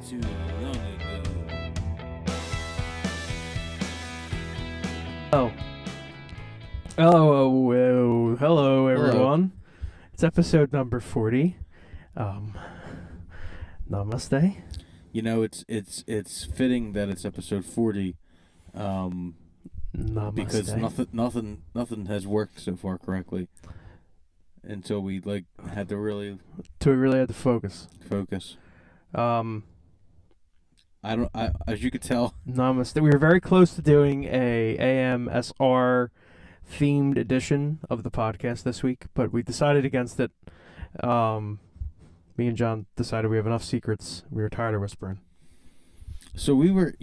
too long ago. Hello, everyone. It's episode number 40. Namaste. You know, it's fitting that it's episode 40, Namaste. because nothing has worked so far correctly until we had to really So we really had to focus. focus. Um, As you could tell, Namaste. We were very close to doing a AMSR themed edition of the podcast this week, but we decided against it. Me and John decided we have enough secrets. We were tired of whispering. so we were,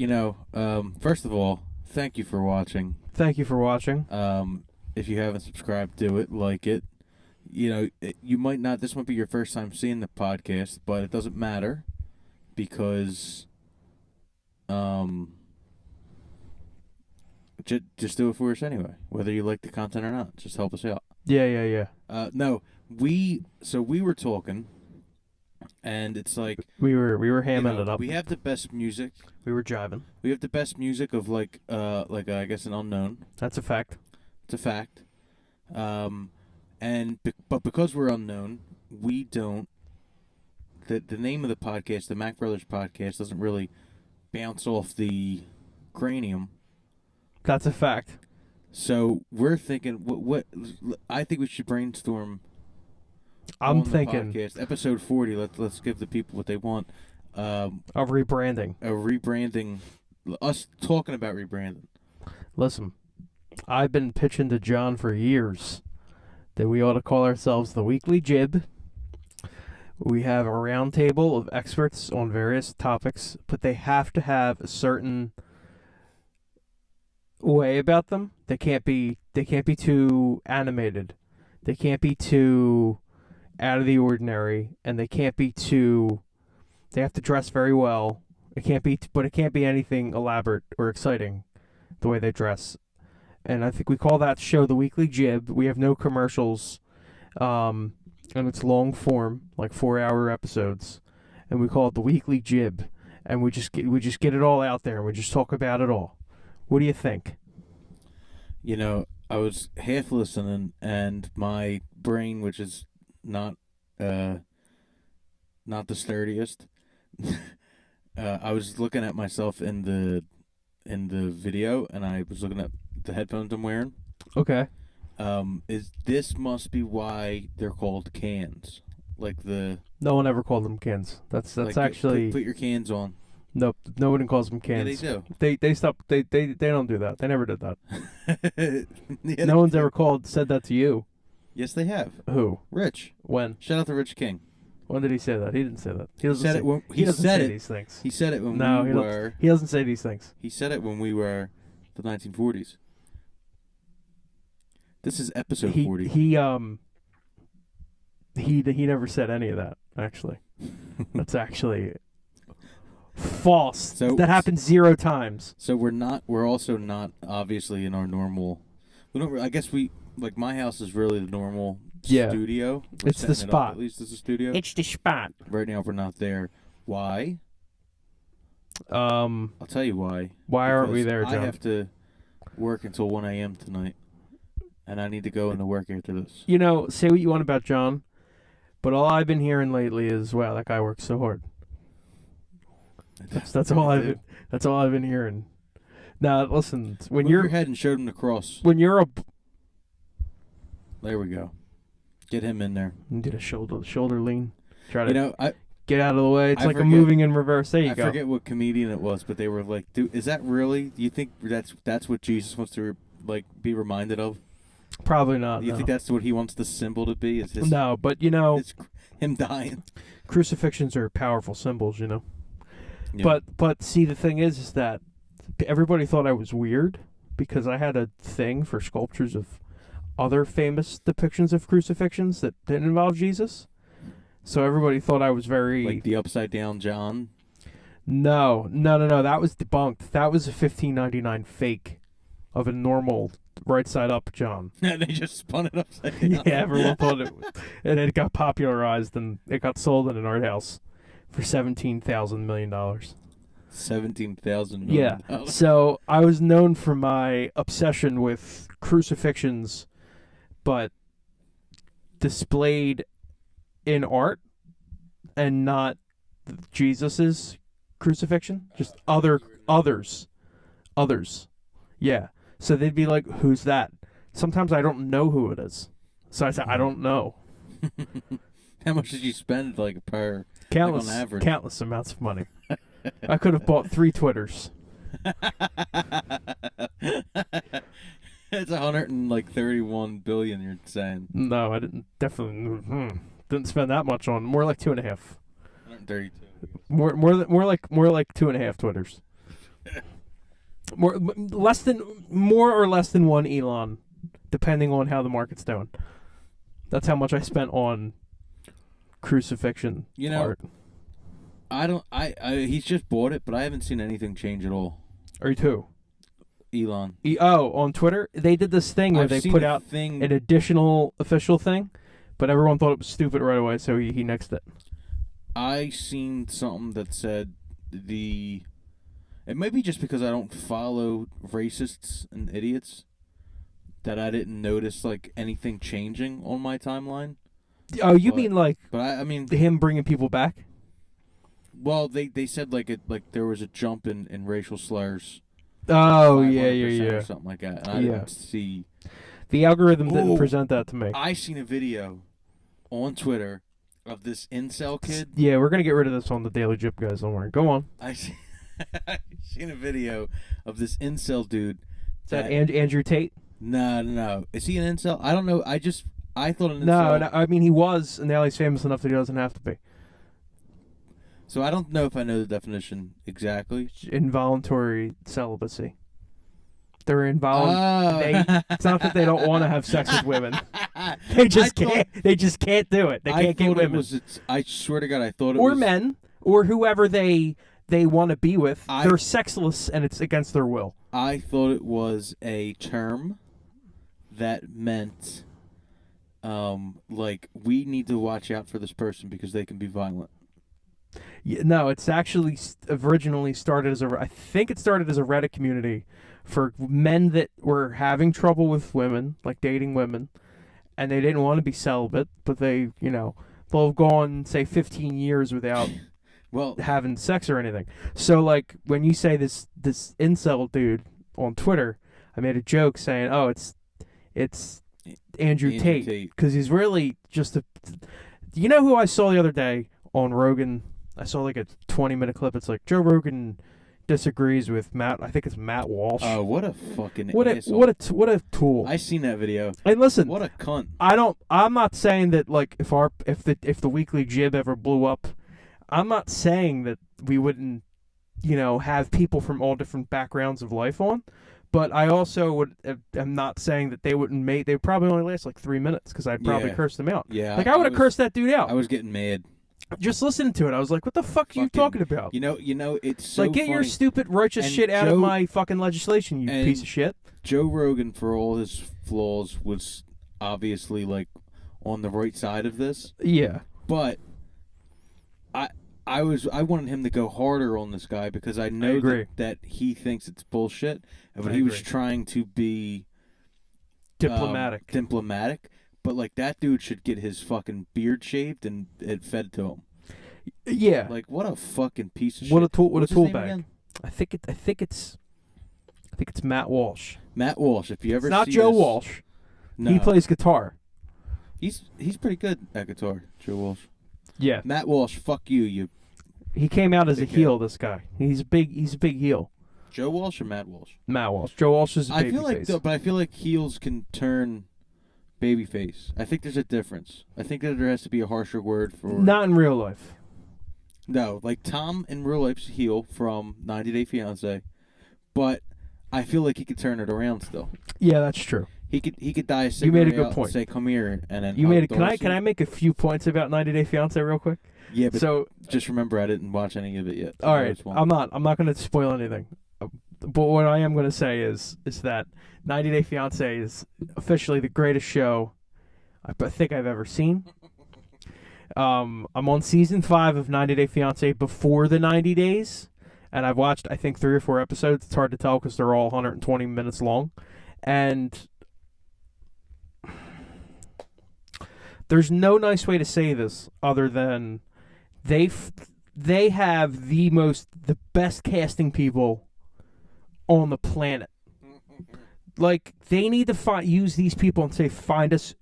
first of all, thank you for watching. Thank you for watching. If you haven't subscribed, do it, like it. You might not, this might be your first time seeing the podcast, but it doesn't matter because, just do it for us anyway, whether you like the content or not. Just help us out. Yeah. No, we were talking, and it's like We were hamming it up. we have the best music. We were jiving. We have the best music of I guess an unknown. That's a fact. It's a fact. But because we're unknown, we don't. The name of the podcast, the Mack Brothers podcast, doesn't really bounce off the cranium. That's a fact. So we're thinking, what I think we should brainstorm. I'm on the thinking podcast, episode 40. Let's give the people what they want. of rebranding. A rebranding. Us talking about rebranding. Listen, I've been pitching to John for years that we ought to call ourselves the Weekly Jib. We have a round table of experts on various topics, but they have to have a certain way about them. They can't be too animated. They can't be too out of the ordinary, and they have to dress very well. It can't be anything elaborate or exciting the way they dress. And I think we call that show the Weekly Jib. We have no commercials, and it's long form, like 4-hour episodes, and we call it the Weekly Jib. And we just get it all out there, and we just talk about it all. What do you think? I was half listening, and my brain, which is not the sturdiest, I was looking at myself in the video, and I was looking at the headphones I'm wearing. Okay. This must be why they're called cans? No one ever called them cans. That's actually put your cans on. Nope. No one calls them cans. Yeah, they do. They stopped. They don't do that. They never did that. Yeah, no one's ever said that to you. Yes, they have. Who? Rich. When? Shout out to Rich King. When did he say that? He didn't say that. He doesn't said say it when he doesn't said say it. these things. He said it when we were. He doesn't say these things. He said it when we were the 1940s. This is episode 40. He never said any of that. Actually, that's actually false. So that happened 0 times. So we're also not obviously in our normal. We don't. I guess my house is really the normal studio. It's the spot. At least it's a studio. It's the spot. Right now we're not there. Why? I'll tell you why. Why aren't we there, John? I have to work until 1 a.m. tonight, and I need to go into work after this. Say what you want about John, but all I've been hearing lately is, wow, that guy works so hard. That's all I've been hearing. Now listen, when Move your head and showed him the cross. When you're there we go. Get him in there. You did a shoulder lean. Try to I get out of the way. It's a moving in reverse. There you go. I forget what comedian it was, but they were like, "Dude, is that really? Do you think that's what Jesus wants to be reminded of?" Probably not. Do you think that's what he wants the symbol to be? Is his, no, but it's him dying. Crucifixions are powerful symbols, Yeah. But see, the thing is that everybody thought I was weird because I had a thing for sculptures of other famous depictions of crucifixions that didn't involve Jesus. So everybody thought I was very... Like the upside down John? No. That was debunked. That was a 1599 fake of a normal right side up John. They just spun it upside down. Yeah, everyone thought it. And it got popularized and it got sold in an art house for $17,000 million. $17,000 Yeah. million. So I was known for my obsession with crucifixions, but displayed in art and not Jesus's crucifixion, just others. Yeah. So they'd be like, "Who's that?" Sometimes I don't know who it is, so I say, "I don't know." How much did you spend, like, per Countless, like on average? countless amounts of money. I could have bought 3 Twitters. It's 131 billion. You're saying? No, I didn't. Definitely didn't spend that much on. More like 2.5. 132. More like 2.5 Twitters. More or less than one Elon, depending on how the market's doing. That's how much I spent on crucifixion art. I don't. He's just bought it, but I haven't seen anything change at all. Or too. Elon. On Twitter, they did this thing where they put out an additional official thing, but everyone thought it was stupid right away, so he nixed it. I seen something that said it may be just because I don't follow racists and idiots that I didn't notice like anything changing on my timeline. Oh, you mean like? But I mean him bringing people back. Well, they said like there was a jump in racial slurs. Oh yeah. Or something like that. And I didn't see. The algorithm didn't present that to me. I seen a video on Twitter of this incel kid. Yeah, we're gonna get rid of this on the Daily Jip, guys. Don't worry. Go on. I seen a video of this incel dude. Is that Andrew Tate? No. Is he an incel? I don't know. I thought an incel. No. I mean, he was, and now he's famous enough that he doesn't have to be. So I don't know if I know the definition exactly. Involuntary celibacy. They're involuntary. It's not that they don't want to have sex with women. They just can't. They just can't do it. They can't get women. I swear to God, I thought it was. Or was. men, or whoever they want to be with. They're sexless, and it's against their will. I thought it was a term that meant, like, we need to watch out for this person because they can be violent. Yeah, no, it's actually originally started as I think it started as a Reddit community for men that were having trouble with women, like dating women, and they didn't want to be celibate, but they'll have gone, say, 15 years without having sex or anything. So, like, when you say this incel dude on Twitter, I made a joke saying, "Oh, it's Andrew Tate," because he's really just a. You know who I saw the other day on Rogan? I saw like a 20-minute clip. It's like Joe Rogan disagrees with Matt. I think it's Matt Walsh. Oh, what a fucking asshole. What a tool. I seen that video. And listen, what a cunt. I'm not saying that like if the Weekly Jib ever blew up, I'm not saying that we wouldn't have people from all different backgrounds of life on. But I also am not saying that they wouldn't make. They would probably only last like 3 minutes because I'd probably curse them out. Yeah, like I would have cursed that dude out. I was getting mad. Just listening to it, I was like, "What the fuck are you talking about?" You know, it's so like, get funny. your stupid righteous shit out of my fucking legislation, you piece of shit. Joe Rogan, for all his flaws, was obviously like on the right side of this. Yeah, but I wanted him to go harder on this guy because I know that he thinks it's bullshit, but he was trying to be diplomatic. But, like, that dude should get his fucking beard shaved and it fed to him. Yeah. Like, what a fucking piece of shit. What a tool bag. Again? I think it's Matt Walsh. Matt Walsh. If you ever see not Joe Walsh. No. He plays guitar. He's pretty good at guitar, Joe Walsh. Yeah. Matt Walsh, fuck you. He came out as a heel, this guy. He's a big heel. Joe Walsh or Matt Walsh? Matt Walsh. Joe Walsh is a babyface. But I feel like heels can turn babyface. I think there's a difference. I think that there has to be a harsher word for. Not in real life. No, like Tom in real life's a heel from 90 Day Fiancé, but I feel like he could turn it around still. Yeah, that's true. He could die a cigarette. You made a good point. And say, "Come here," and then. You made it. Can I make a few points about 90 Day Fiancé real quick? Yeah, but just remember I didn't watch any of it yet. All right, I'm not going to spoil anything. But what I am going to say is that 90 Day Fiancé is officially the greatest show I think I've ever seen. I'm on season 5 of 90 Day Fiancé before the 90 days, and I've watched I think 3 or 4 episodes. It's hard to tell because they're all 120 minutes long, and there's no nice way to say this other than they have the best casting people on the planet. Like, they need to use these people and say, find us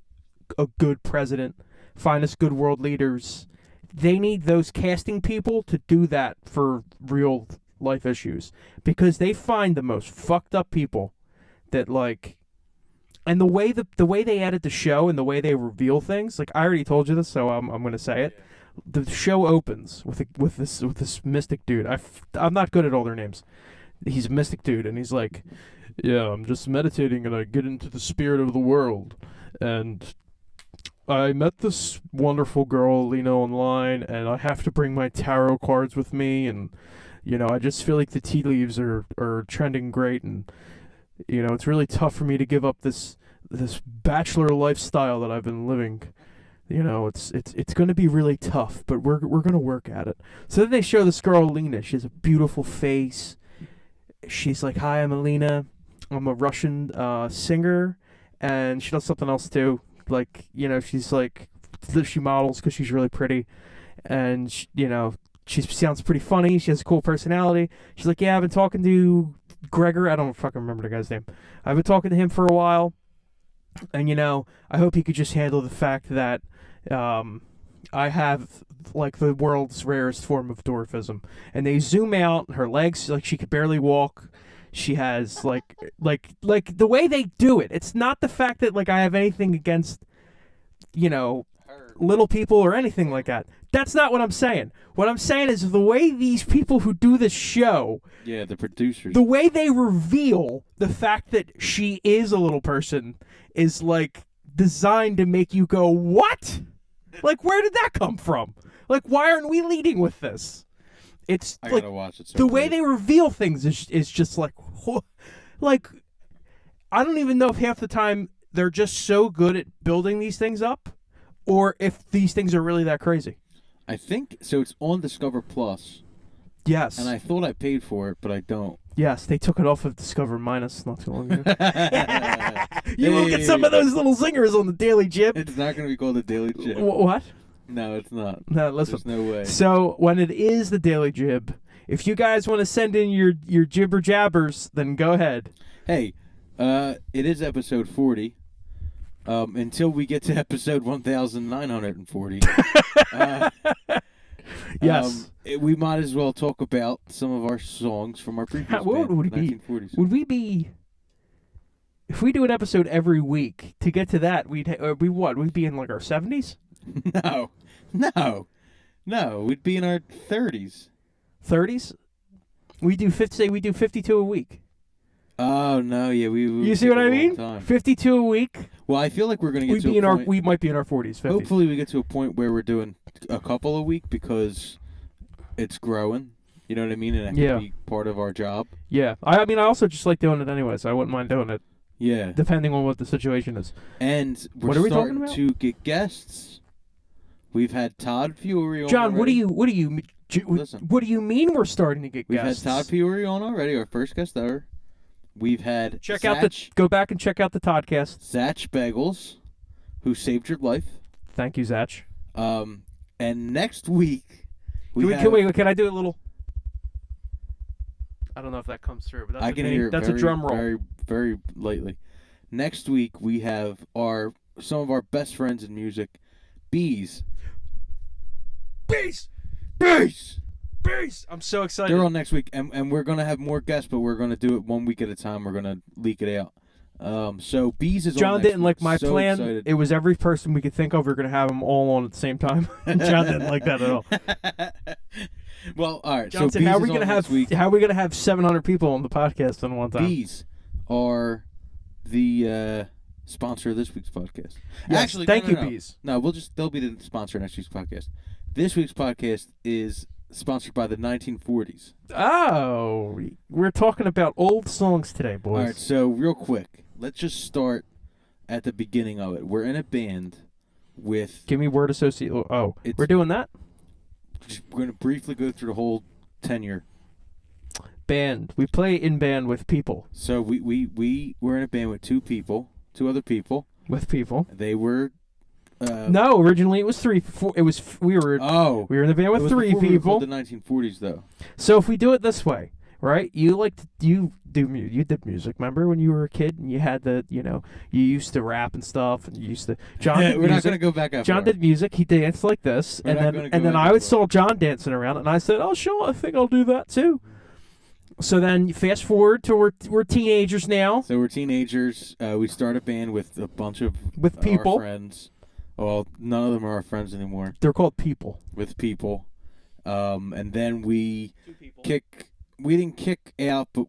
a good president, find us good world leaders. They need those casting people to do that for real life issues, because they find the most fucked up people that, like, and the way they edit the show and the way they reveal things. Like, I already told you this, so I'm going to say it. The show opens with this mystic dude. I'm not good at all their names. He's a mystic dude, and he's like, yeah, I'm just meditating and I get into the spirit of the world. And I met this wonderful girl, online, and I have to bring my tarot cards with me. And, I just feel like the tea leaves are trending great. And, it's really tough for me to give up this bachelor lifestyle that I've been living. It's going to be really tough, but we're going to work at it. So then they show this girl, Lena. She has a beautiful face. She's like, hi, I'm Alina. I'm a Russian singer, and she does something else too. Like, she's like, she models because she's really pretty, and she sounds pretty funny. She has a cool personality. She's like, yeah, I've been talking to Gregor. I don't fucking remember the guy's name. I've been talking to him for a while, and I hope he could just handle the fact that I have like the world's rarest form of dwarfism. And they zoom out, her legs, like, she could barely walk. She has like the way they do it. It's not the fact that, like, I have anything against little people or anything like that. That's not what I'm saying. What I'm saying is the way these people who do this show, yeah, the producers, the way they reveal the fact that she is a little person is, like, designed to make you go, what? Like, where did that come from? Like, why aren't we leading with this? It's I like, gotta watch it. So the way they reveal things is just like, like, I don't even know if half the time they're just so good at building these things up, or if these things are really that crazy. I think so. It's on Discover Plus. Yes. And I thought I paid for it, but I don't. Yes, they took it off of Discover Minus not too long ago. You will get some of those little zingers on the Daily Jib. It's not going to be called the Daily Jib. What? No, it's not. No, listen. There's no way. So when it is the Daily Jib, if you guys want to send in your jibber jabbers, then go ahead. Hey, it is episode 40. Until we get to episode 1940. Yes. We might as well talk about some of our songs from our previous band, what would it 1940s. Would we be... If we do an episode every week, to get to that, we'd be in, like, our 70s? No. We'd be in our 30s. 30s? We do 52 a week. Oh no, yeah, we. You see what I mean? 52 a week. Well, I feel like we're gonna get we might be in our 40s, 50s. Hopefully, we get to a point where we're doing a couple a week because it's growing. You know what I mean? And that can be part of our job. Yeah, I mean, I also just like doing it anyway, so I wouldn't mind doing it. Yeah. Depending on what the situation is. And we're starting to get guests. We've had Todd Fury on. John, already. what do you mean we're starting to get guests? We've had Todd Fury on already, our first guest ever. We've had go back and check out the Toddcast. Zach Bagels, who saved your life. Thank you, Zach. And next week can I do a little? I don't know if that comes through, but that's a drum roll. Very, very lightly. Next week we have some of our best friends in music, Bees. I'm so excited. They're on next week, and we're going to have more guests, but we're going to do it 1 week at a time. We're going to leak it out. So Bees is John on next didn't like my plan. Excited. It was every person we could think of. We were going to have them all on at the same time. John didn't like that at all. Well, all right. John so said, Bees how are we going to have 700 people on the podcast at one time? Bees are the sponsor of this week's podcast. Yes, Actually, thank you, no. Bees. No, they'll be the sponsor of next week's podcast. This week's podcast is sponsored by the 1940s. Oh, we're talking about old songs today, boys. All right, so real quick, let's just start at the beginning of it. We're in a band with. Give me word associate. Oh, It's- we're doing that? We're going to briefly go through the whole tenure. Band. We play in band with people. So we were in a band with two other people. With people. They were. No, originally it was three. It was we were in the band it with was three before we were people. called the 1940s, though. So if we do it this way, right? You did music. Remember when you were a kid and you had you used to rap and stuff, and you used to. John did We're music. not going to go back. John did music. He danced like this, We're not and gonna then go back I that saw far. John dancing around, and I said, "Oh, sure, I think I'll do that too." So then, fast forward to we're teenagers now So we're teenagers. We start a band with a bunch of with people. our friends. Well, none of them are our friends anymore. They're called people. With people, and then we kick. We didn't kick out, but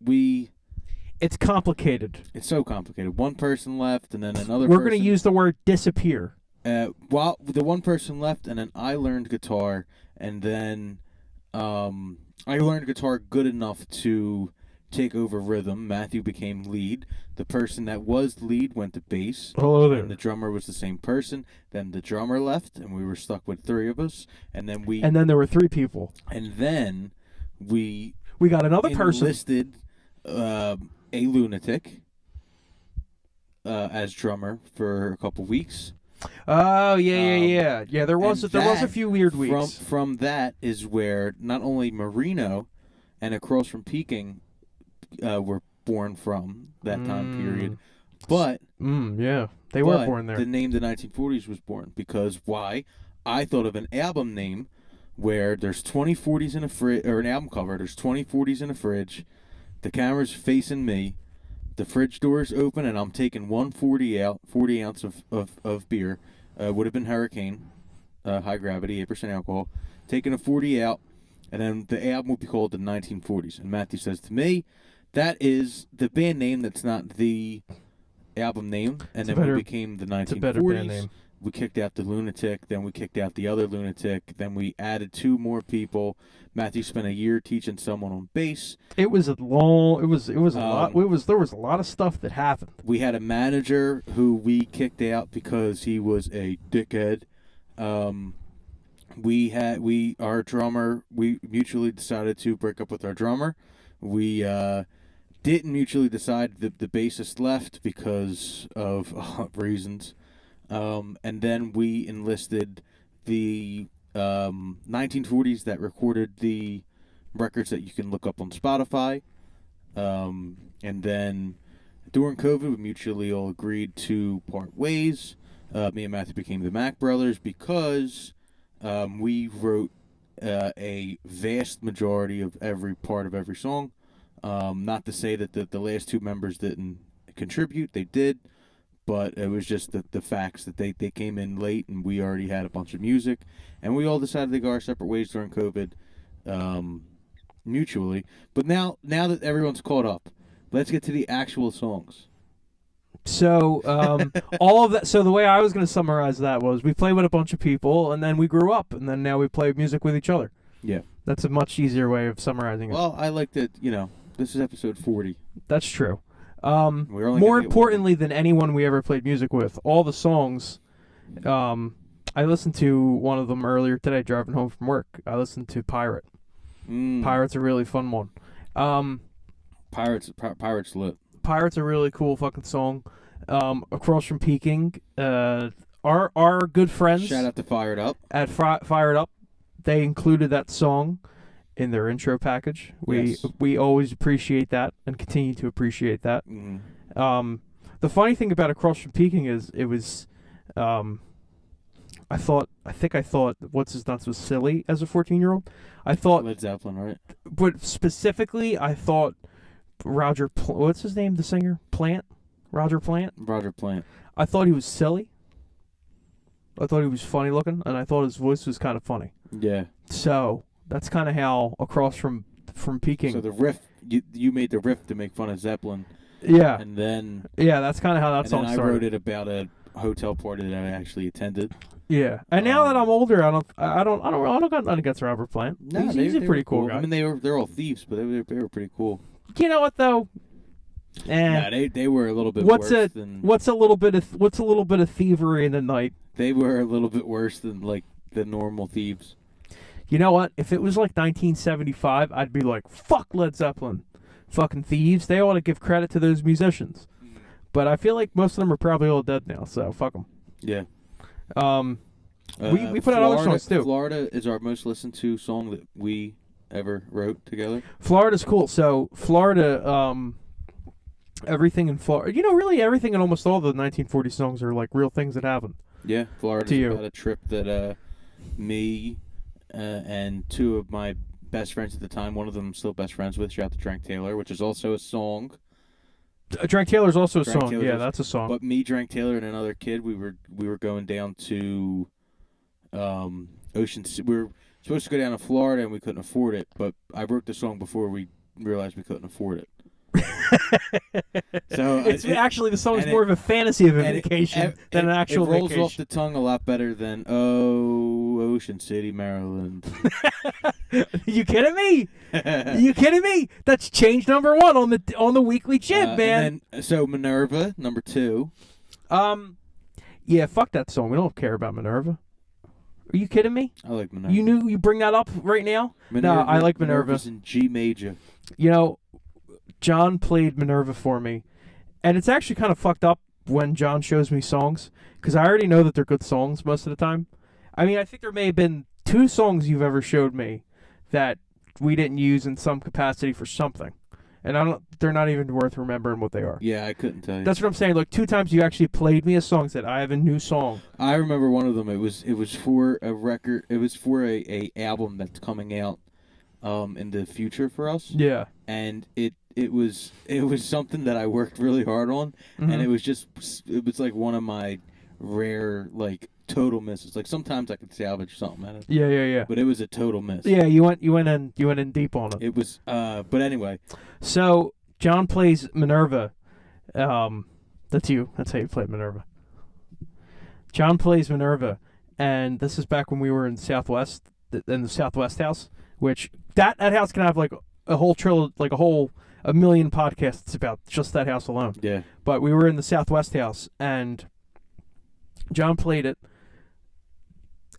It's complicated. It's so complicated. One person left, and then another. We're person, going to use the word disappear. While the one person left, and then I learned guitar, and then I learned guitar good enough to take over rhythm. Matthew became lead. The person that was lead went to bass. Hello there. And the drummer was the same person. Then the drummer left, and we were stuck with three of us. And then there were three people. And then we got another person. enlisted a lunatic as drummer for a couple weeks. Oh yeah. There was a few weird weeks. From that is where not only Marino and Across from Peking were born from that time period, but they were born there. The name the 1940s was born because why? I thought of an album name where there's 20 40s in a fridge, or an album cover. There's 20 40s in a fridge. The camera's facing me. The fridge door's open, and I'm taking 140 out, 40 ounce of beer. Would have been Hurricane, high gravity, 8% alcohol. Taking a 40 out, and then the album would be called the 1940s. And Matthew says to me, that is the band name that's not the album name. And then we became the 1940s. It's a better band name. We kicked out the lunatic, then we kicked out the other lunatic, then we added two more people. Matthew spent a year teaching someone on bass. It was a lot. There was a lot of stuff that happened. We had a manager who we kicked out because he was a dickhead. Our drummer, we mutually decided to break up with our drummer. We didn't mutually decide. The bassist left because of reasons. And then we enlisted the 1940s that recorded the records that you can look up on Spotify. And then during COVID, we mutually all agreed to part ways. Me and Matthew became the Mack brothers because we wrote a vast majority of every part of every song. Not to say that the last two members didn't contribute. They did. But it was just the facts that they came in late, and we already had a bunch of music. And we all decided to go our separate ways during COVID mutually. But now that everyone's caught up, let's get to the actual songs. So all of that. So the way I was going to summarize that was we played with a bunch of people, and then we grew up, and then now we play music with each other. Yeah. That's a much easier way of summarizing it. Well, I like that, this is episode 40. That's true. More importantly than anyone we ever played music with, all the songs, I listened to one of them earlier today driving home from work. I listened to Pirate. Pirate's a really fun one. Pirate's lit. Pirate's a really cool fucking song. Across from Peking, our good friends. Shout out to Fired Up. At Fired Up, they included that song in their intro package. We always appreciate that and continue to appreciate that. Mm-hmm. The funny thing about Across from Peking is it was I think I thought What's His Nuts was silly as a 14-year-old. I thought Led Zeppelin, right? But specifically I thought what's his name, the singer? Roger Plant. I thought he was silly. I thought he was funny looking, and I thought his voice was kind of funny. Yeah. So that's kind of how Across from Peking. So the riff, you made the riff to make fun of Zeppelin. Yeah. And then. Yeah, that's kind of how that song started. I wrote it about a hotel party that I actually attended. Yeah. And now that I'm older, I don't got nothing against Robert Plant. No, he's a pretty cool guy. I mean, they're all thieves, but they were pretty cool. You know what though? Nah, they were a little bit What's worse a than what's a little bit of thievery in the night? they were a little bit worse than like the normal thieves. You know what? If it was like 1975, I'd be like, fuck Led Zeppelin. Fucking thieves. They ought to give credit to those musicians. But I feel like most of them are probably all dead now, so fuck them. Yeah. We put out other songs too. Florida is our most listened to song that we ever wrote together. Florida's cool. So Florida, everything in Florida, really everything in almost all the 1940 songs are like real things that happened. Yeah, Florida's To you. about a trip that me and two of my best friends at the time, one of them I'm still best friends with, shout out to Drank Taylor, which is also a song. Drank Taylor's also a Drank song. Taylor's Yeah, that's a song. But me, Drank Taylor, and another kid, we were going down to Ocean. We were supposed to go down to Florida, and we couldn't afford it. But I wrote the song before we realized we couldn't afford it. So actually the song is more of a fantasy of a vacation than an actual vacation. It rolls off the tongue a lot better than Ocean City, Maryland. You kidding me? You kidding me? That's change number 1 on the weekly jib, man. And then, so Minerva number 2. Yeah, fuck that song. We don't care about Minerva. Are you kidding me? I like Minerva. You bring that up right now? No, I like Minerva. Minerva's in G major. John played Minerva for me, and it's actually kind of fucked up when John shows me songs, because I already know that they're good songs most of the time. I mean, I think there may have been 2 songs you've ever showed me that we didn't use in some capacity for something, and they're not even worth remembering what they are. Yeah, I couldn't tell you. That's what I'm saying. Like 2 times you actually played me a song, said I have a new song. I remember one of them. It was for a record. It was for a album that's coming out in the future for us. Yeah. And it was something that I worked really hard on, and it was like one of my rare like total misses. Like sometimes I could salvage something out of it. Yeah. But it was a total miss. Yeah, you went in deep on it. It was but anyway. So John plays Minerva. That's you. That's how you play Minerva. John plays Minerva, and this is back when we were in the Southwest house, which that house can have like a whole a million podcasts about just that house alone. Yeah. But we were in the Southwest house, and John played it.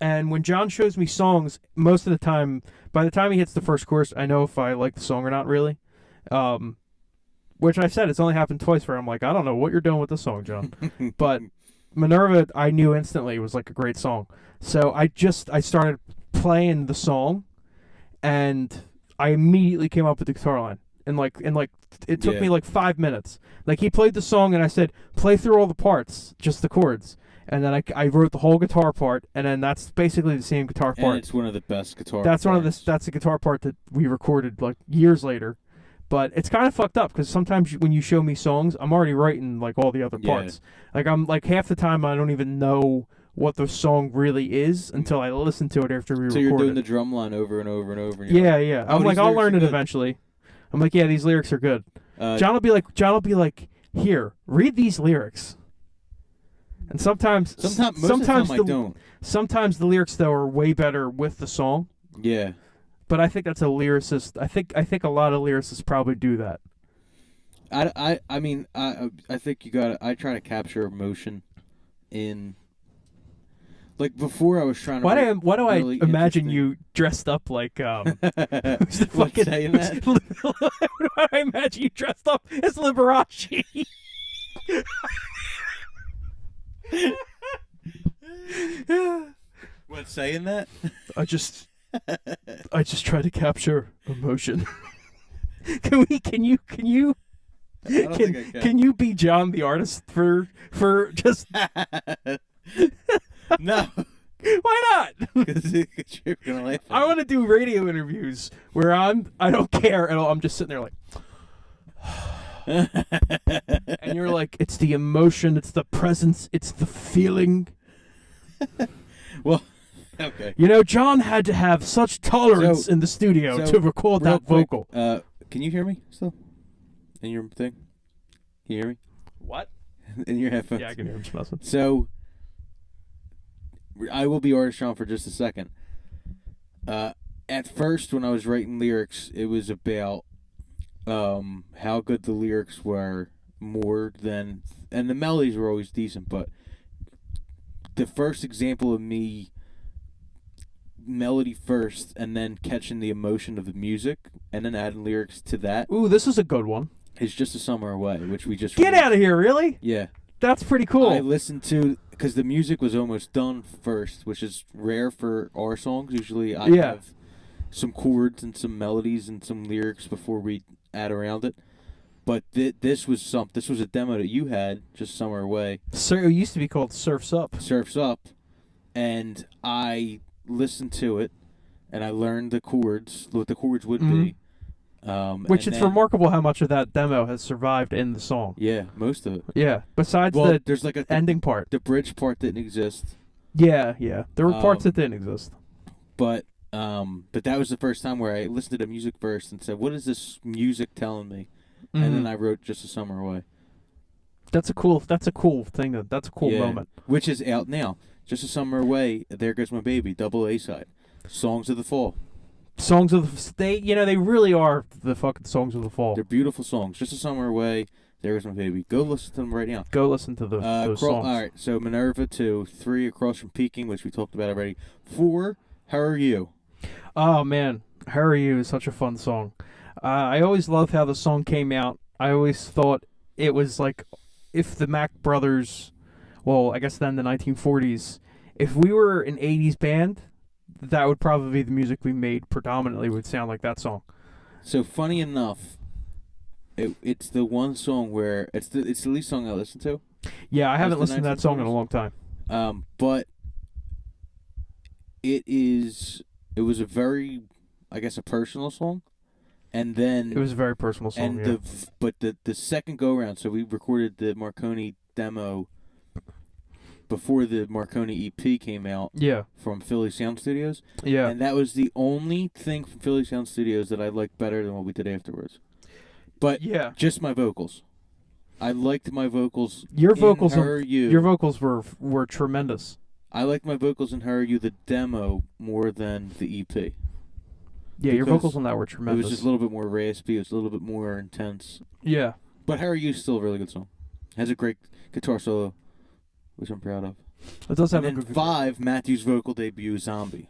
And when John shows me songs, most of the time, by the time he hits the first chorus, I know if I like the song or not, really. Which I said, it's only happened twice where I'm like, I don't know what you're doing with this song, John. But Minerva, I knew instantly was like a great song. So I started playing the song, and I immediately came up with the guitar line. And it took me like 5 minutes. Like he played the song, and I said, play through all the parts, just the chords. And then I wrote the whole guitar part, and then that's basically the same guitar part. And it's one of the best guitar parts. That's a guitar part that we recorded like years later. But it's kind of fucked up because sometimes when you show me songs, I'm already writing like all the other parts. Like I'm like half the time I don't even know what the song really is until I listen to it after we record it. So you're doing the drum line over and over and over. Yeah. I'm like, I'll learn it eventually. I'm like, yeah, these lyrics are good. John will be like, here, read these lyrics. And sometimes most of the time I don't. Sometimes the lyrics though are way better with the song. Yeah. But I think that's a lyricist. I think a lot of lyricists probably do that. I mean I think you got. I try to capture emotion in. Like before, I was trying to. Why do I imagine you dressed up like who's the fucking saying that? Why do I imagine you dressed up as Liberace? What, saying that? I just try to capture emotion. Can you I don't think I can. Can you be John the artist for just No. Why not? Because you're gonna laugh. I want to do radio interviews where I don't care at all. I'm just sitting there like and you're like, it's the emotion, it's the presence, it's the feeling. Well, okay. John had to have such tolerance in the studio to record that vocal. Can you hear me still? In your thing? Can you hear me? What? In your headphones? Yeah, I can hear him smelling. So, I will be artist Sean for just a second. At first, when I was writing lyrics, it was about how good the lyrics were more than, and the melodies were always decent, but the first example of me melody first and then catching the emotion of the music and then adding lyrics to that Ooh, this is a good one. is Just a Summer Away, which we just Get released. out of here, really? Yeah. That's pretty cool. I listened to, because the music was almost done first, which is rare for our songs. Usually I have some chords and some melodies and some lyrics before we add around it. But this was a demo that you had, Just Summer Away. Sir, it used to be called Surf's Up. Surf's Up. And I listened to it, and I learned the chords, what the chords would be. Which it's remarkable how much of that demo has survived in the song. Yeah, most of it. Yeah, besides the there's like ending part. The bridge part didn't exist. Yeah. There were parts that didn't exist. But that was the first time where I listened to the music first and said, what is this music telling me? Mm-hmm. And then I wrote Just a Summer Away. That's a cool thing. That's a cool moment. Which is out now. Just a Summer Away, There Goes My Baby, double A side. Songs of the Fall. Songs of they really are the fucking songs of the fall. They're beautiful songs. Just a Summer Away, There Goes My Baby. Go listen to them right now. Go listen to those songs. All right, so Minerva 2, 3, Across from Peking, which we talked about already. 4, How Are You? Oh man, How Are You is such a fun song. I always loved how the song came out. I always thought it was like if the Mack brothers, well, I guess then the 1940s, if we were an 80s band, that would probably be the music we made predominantly would sound like that song. So funny enough, it's the one song where it's the least song I listen to. Yeah, I haven't listened to that song in a long time. But it was a very, I guess, a personal song, and then it was a very personal song. And but the second go round, so we recorded the Marconi demo before the Marconi EP came out. Yeah. From Philly Sound Studios. Yeah. And that was the only thing from Philly Sound Studios that I liked better than what we did afterwards. But just my vocals. I liked my vocals. Your vocals were tremendous. I liked my vocals in How Are You, the demo, more than the EP. Yeah, your vocals on that were tremendous. It was just a little bit more raspy. It was a little bit more intense. Yeah. But How Are You is still a really good song. Has a great guitar solo, which I'm proud of. It does have and then 5, Matthew's vocal debut, Zombie.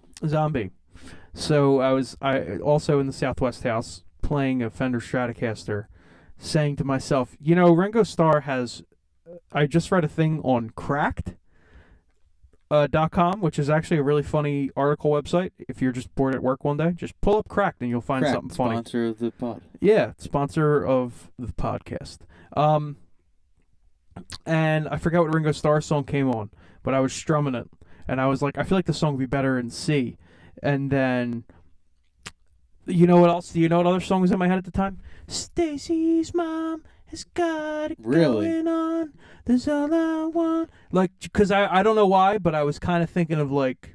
So I also in the Southwest house playing a Fender Stratocaster, saying to myself, Ringo Starr has. I just read a thing on Cracked. .com, which is actually a really funny article website. If you're just bored at work one day, just pull up Cracked and you'll find something funny. Sponsor of the pod. Yeah, sponsor of the podcast. And I forgot what Ringo Starr song came on, but I was strumming it, and I was like, I feel like the song would be better in C. And then, you know what else? Do you know what other song was in my head at the time? Stacy's mom has got it going on. There's all I want. Like, because I don't know why, but I was kind of thinking of, like,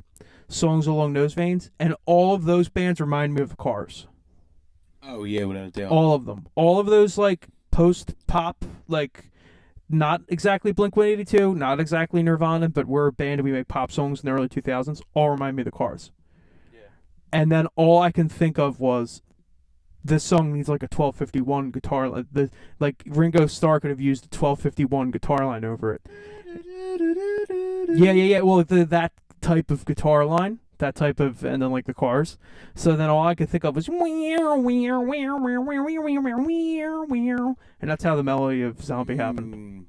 songs along those veins. And all of those bands remind me of the Cars. Oh, yeah, without a doubt. All of them. All of those, like, post-pop, like, not exactly Blink-182, not exactly Nirvana, but we're a band and we make pop songs in the early 2000s, all remind me of the Cars. Yeah. And then all I can think of was, this song needs like a 1251 guitar line. Like Ringo Starr could have used a 1251 guitar line over it. Yeah. Well, that type of guitar line, and then like the Cars. So then all I could think of was, and that's how the melody of Zombie happened. And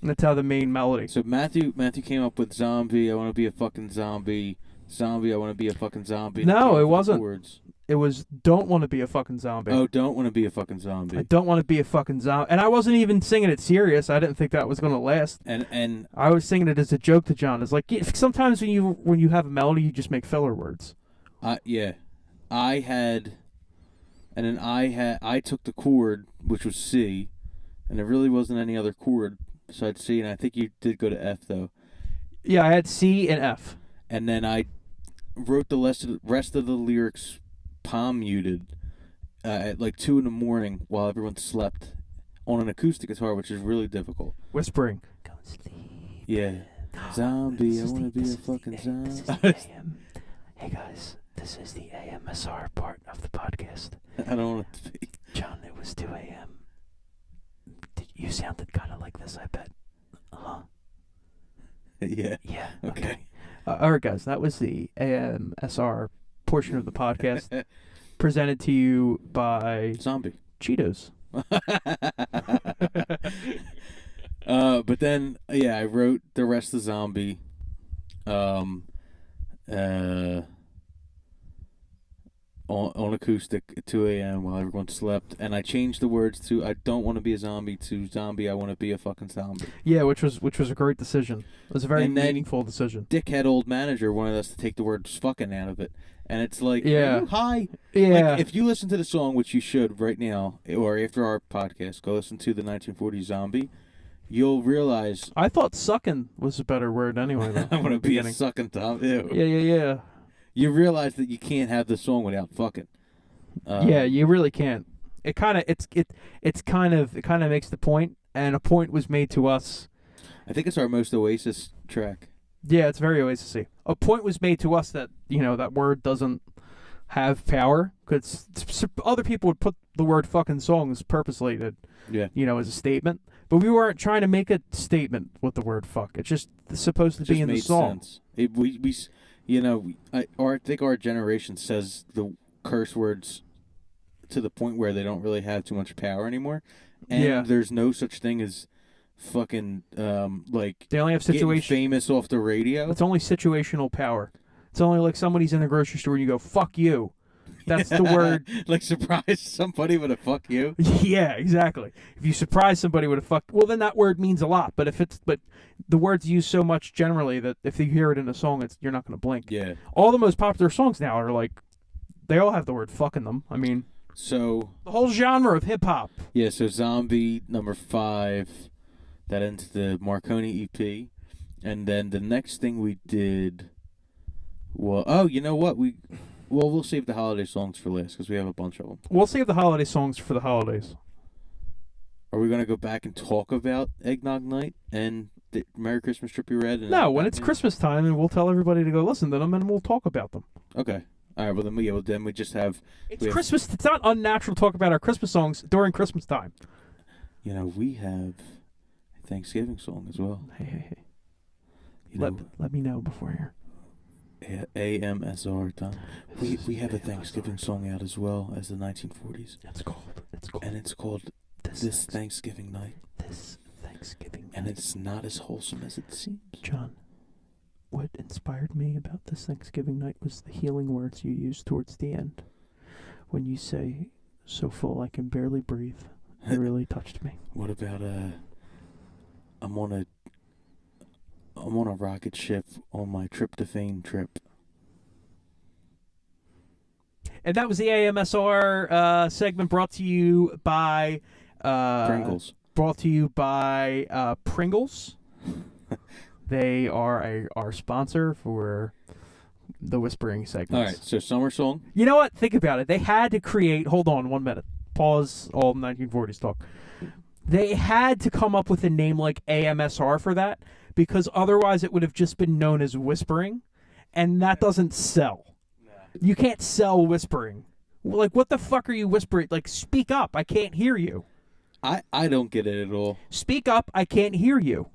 that's how the main melody. So Matthew came up with Zombie. I want to be a fucking zombie. Zombie. I want to be a fucking zombie. No, it wasn't. It was Don't Want to Be a Fucking Zombie. Oh, Don't Want to Be a Fucking Zombie. I don't want to be a fucking zombie. And I wasn't even singing it serious. I didn't think that was going to last. And I was singing it as a joke to John. It's like, sometimes when you have a melody, you just make filler words. Yeah. I took the chord, which was C, and there really wasn't any other chord besides C, and I think you did go to F, though. Yeah, I had C and F. And then I wrote the rest of the lyrics palm muted at like 2 a.m. while everyone slept on an acoustic guitar, which is really difficult. Whispering. Go sleep. Yeah. Zombie, I want to be a fucking zombie. Hey guys, this is the AMSR part of the podcast. I don't want it to be. John, it was 2 a.m. You sounded kind of like this, I bet. Uh-huh. Yeah. Yeah. Okay. All right, guys. That was the AMSR portion of the podcast presented to you by Zombie. Cheetos. But then, I wrote the rest of Zombie. On acoustic at 2 a.m. while everyone slept, and I changed the words to "I don't want to be a zombie" to "Zombie, I want to be a fucking zombie." Yeah, which was a great decision. It was a very And then meaningful decision. Dickhead old manager wanted us to take the word "fucking" out of it, and it's like, Yeah. are you high? Yeah. Like, if you listen to the song, which you should right now, or after our podcast, go listen to the 1940s Zombie. You'll realize I thought "sucking" was a better word anyway. Though, I want to be a beginning. sucking Tom. Ew. Yeah. You realize that you can't have the song without fucking. Yeah, you really can't. It kind of makes the point, and a point was made to us. I think it's our most Oasis track. Yeah, it's very Oasis-y. A point was made to us that that word doesn't have power, because other people would put the word "fucking" songs purposely to, as a statement. But we weren't trying to make a statement with the word "fuck." It's just supposed to be in the song. Sense. I think our generation says the curse words to the point where they don't really have too much power anymore, and there's no such thing as fucking they only have getting famous off the radio. It's only situational power. It's only like somebody's in the grocery store and you go "fuck you." That's the word. Like surprise somebody with a "fuck you." Yeah, exactly. If you surprise somebody with a "fuck," well, then that word means a lot. But the word's used so much generally that if you hear it in a song, you're not going to blink. Yeah. All the most popular songs now are like, they all have the word "fuck" in them. I mean, so the whole genre of hip hop. Yeah. So Zombie number 5, that ends the Marconi EP, and then the next thing we did. Well, you know what we'll save the holiday songs for last because we have a bunch of them. We'll save the holiday songs for the holidays. Are we going to go back and talk about Eggnog Night and the Merry Christmas Trippie Red? And no, when it's Christmas time, and we'll tell everybody to go listen to them, and we'll talk about them. Okay. All right. Well, then we just have. It's Christmas. It's not unnatural to talk about our Christmas songs during Christmas time. We have a Thanksgiving song as well. Hey. Let me know before here. AMSR Tom. We have a Thanksgiving song out as well as the 1940s. It's called This Thanksgiving Night. This Thanksgiving Night. And it's not as wholesome as it seems. John, what inspired me about this Thanksgiving night was the healing words you used towards the end. When you say, "so full I can barely breathe," it really touched me. What about I'm on a rocket ship on my tryptophan trip. And that was the AMSR segment brought to you by Pringles. Brought to you by Pringles. They are our sponsor for the whispering segments. All right, so summer song. You know what? Think about it. They had to create. Hold on 1 minute. Pause all 1940s talk. They had to come up with a name like AMSR for that, because otherwise it would have just been known as whispering, and that doesn't sell. You can't sell whispering. Like, what the fuck are you whispering? Like, speak up. I can't hear you. I don't get it at all. Speak up. I can't hear you.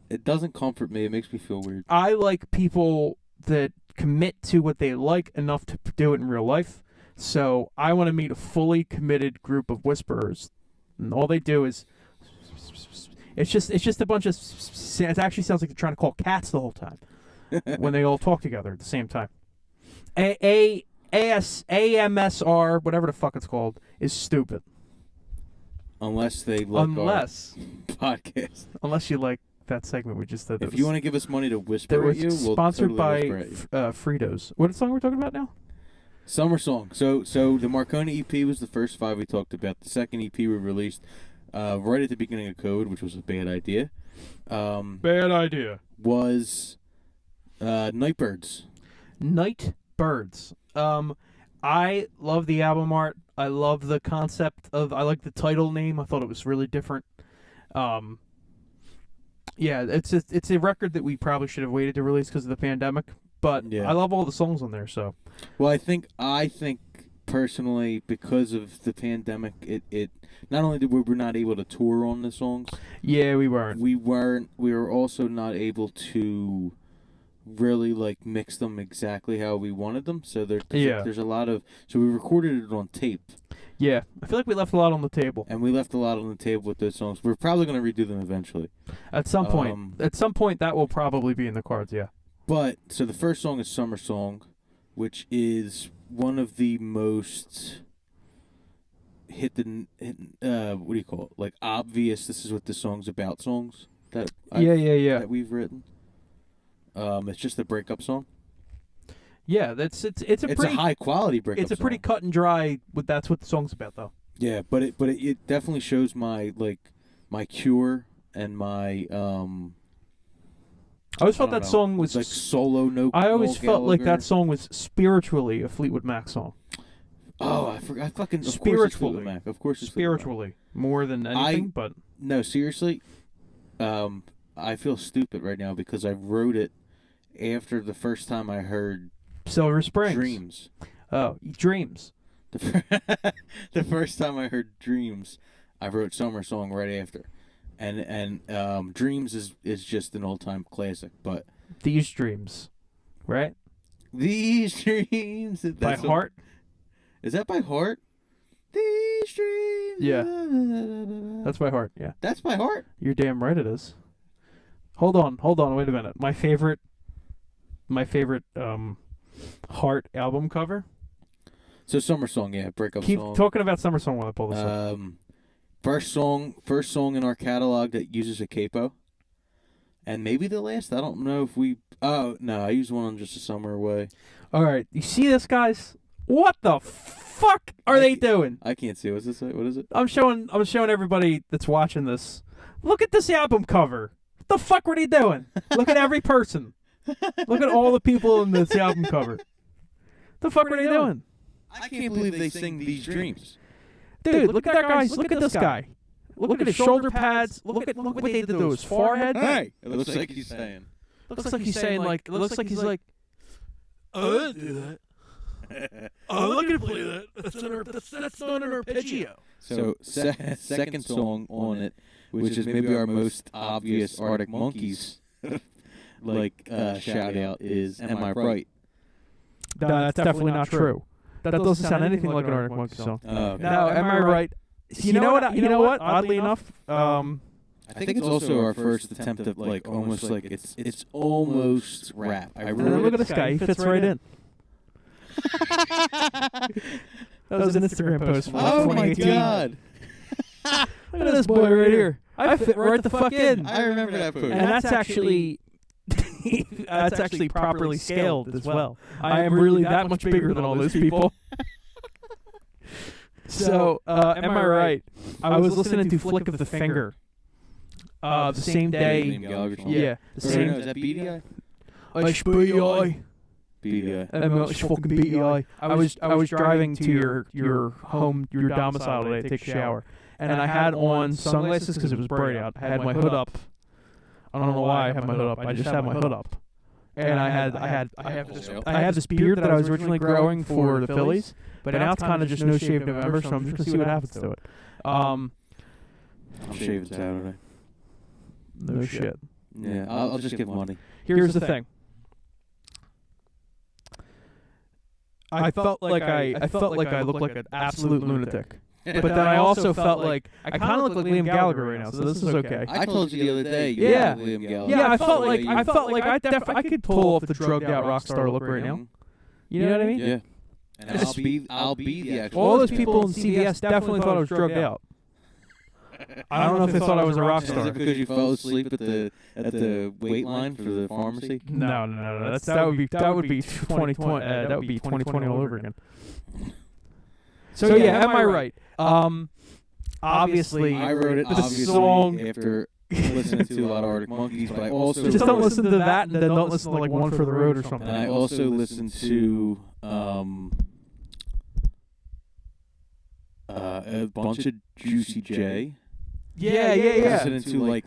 It doesn't comfort me. It makes me feel weird. I like people that commit to what they like enough to do it in real life. So I want to meet a fully committed group of whisperers, and all they do is it's just a bunch of. It actually sounds like they're trying to call cats the whole time when they all talk together at the same time. AMSR, whatever the fuck it's called, is stupid. Unless they like our podcast. Unless you like that segment we just did. If you want to give us money to whisper at you, we'll sponsored totally by Fritos. What song are we talking about now? Summer song. So the Marconi EP was the first 5 we talked about. The second EP we released right at the beginning of COVID, which was a bad idea. Bad idea. Was Nightbirds. Nightbirds. I love the album art. I love the concept of. I like the title name. I thought it was really different. Yeah, it's a record that we probably should have waited to release because of the pandemic. But yeah. I love all the songs on there. So. Well, I think personally, because of the pandemic, it not only did we were not able to tour on the songs, Yeah, we weren't. we were also not able to really like mix them exactly how we wanted them. So there's a lot of, so we recorded it on tape. Yeah, I feel like we left a lot on the table. And we left a lot on the table with those songs. We're probably going to redo them eventually. At some point. At some point, that will probably be in the cards, yeah. But, so the first song is Summer Song, which is one of the most what do you call it? Like, obvious, this is what the song's about songs that that we've written. It's just a breakup song. Yeah, it's a high quality breakup song. It's a pretty cut and dry, that's what the song's about, though. Yeah, but it definitely shows my cure and my I always felt that song was like solo note. I always felt like that song was spiritually a Fleetwood Mac song. Oh, I forgot. Fucking spiritually, Mac. Of course, it's spiritually more than anything. But no, seriously, I feel stupid right now because I wrote it after the first time I heard Silver Springs. Dreams. Oh, Dreams. The first time I heard Dreams, I wrote Summer Song right after. And Dreams is just an old-time classic, but... These Dreams, right? These Dreams... By Heart? Is that by Heart? These Dreams... Yeah. That's by Heart, yeah. That's by Heart? You're damn right it is. Hold on, wait a minute. My favorite Heart album cover. So Summer Song, yeah, breakup song. Keep talking about Summer Song while I pull this up. First song in our catalog that uses a capo, and maybe the last. I don't know if we. Oh no, I used one on Just a Summer Away. All right, you see this, guys? What the fuck are they doing? I can't see. What's this? What is it? I'm showing everybody that's watching this. Look at this album cover. What the fuck were they doing? Look at every person. Look at all the people in this album cover. The fuck were they doing? I can't believe they sing These Dreams. Dude, look at that guy. Look at this guy. Look at his shoulder pads. Look what they did to his forehead. Hey, it looks like he's saying. Looks like he's saying like. It looks like he's like. Oh, do that. I'm not gonna play that. That's not an arpeggio. So second song on it, which is maybe our most obvious Arctic Monkeys shout out, is "Am I Right?" That's definitely not true. That doesn't sound anything like an Arctic Monkeys song. Okay. Now, am I right? You know what? Oddly enough, I think it's also our first attempt at almost like it's almost rap. Look at this guy; he fits right in. That was an Instagram post. Oh my god! Look at this boy right here. I fit right the fuck in. I remember that post. And that's actually properly scaled as well. I am really that much bigger than all those people. So, am I right? I was listening to Flick of the Finger the same day. Yeah. The same. Is that BDI? BDI. BDI. It's fucking BDI. I was driving to your home, your domicile today to take a shower. And I had on sunglasses because it was bright out. I had my hood up. I don't know why I had my hood up. I just had my hood up, and I have this beard that I was originally growing for the Phillies, but now it's kind of just no shave November, so I'm just gonna see what happens to it. I'll shave it Saturday. No shit. Yeah, I'll just give money. Here's the thing. I felt like I looked like an absolute lunatic. But then I also felt like I kind of look like Liam Gallagher right now, so this is okay. I told you the other day. Yeah, Liam Gallagher. Yeah, I felt like I could pull off the drugged out rock star look right now. You know what I mean? Yeah. And I'll be the actual. All those people in CVS definitely thought I was drugged out. I don't know if they thought I was a rock star. Is it because you fell asleep at the wait line for the pharmacy? No. That would be 2020. That would be 2020 all over again. So yeah, am I right? Obviously, I wrote it song after listening to a lot of Arctic Monkeys, but I also just don't listen to that, and then don't listen to like One for the Road or something. And I also listened to a bunch of Juicy J. Yeah. Listening to like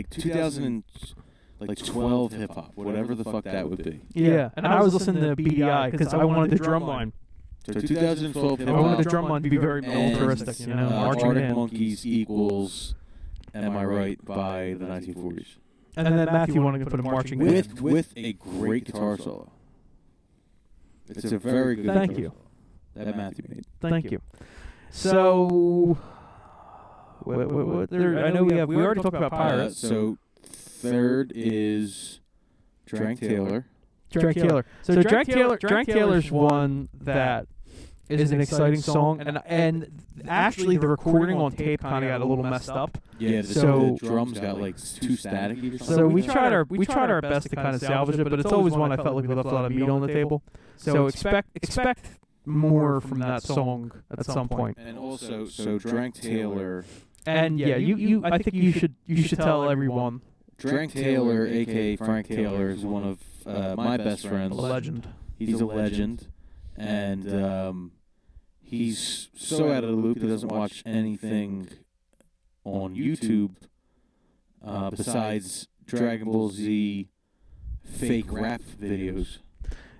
2012 hip hop, whatever the fuck that would be. Yeah, and I was listening to BDI because I wanted the drum line. So 2012 hip I wanted the hop. drum line to be very militaristic, you know, marching Arctic in. Monkeys equals Am I Right by the 1940s. And then Matthew wanted to put a marching band. With a great guitar solo. It's a very good Thank guitar you. solo that Matthew made. Thank you. So, I know we already talked about Pirates. So third is Drank Taylor. Drank Taylor. So Drank Taylor's one that is an exciting song, and actually the recording on tape kind of got a little messed up. Yeah, so the drums got like too staticky or something. So we tried our best to kind of salvage it, but it's always one I felt like we left a lot of meat on the table. So expect more from that song at some point. And also, so Drank Taylor. And yeah, I think you should tell everyone. Drank Taylor, aka Frank Taylor, is one of my best friends. A legend. He's a legend, and he's so out of the loop. He doesn't watch anything on YouTube besides Dragon Ball Z fake rap videos.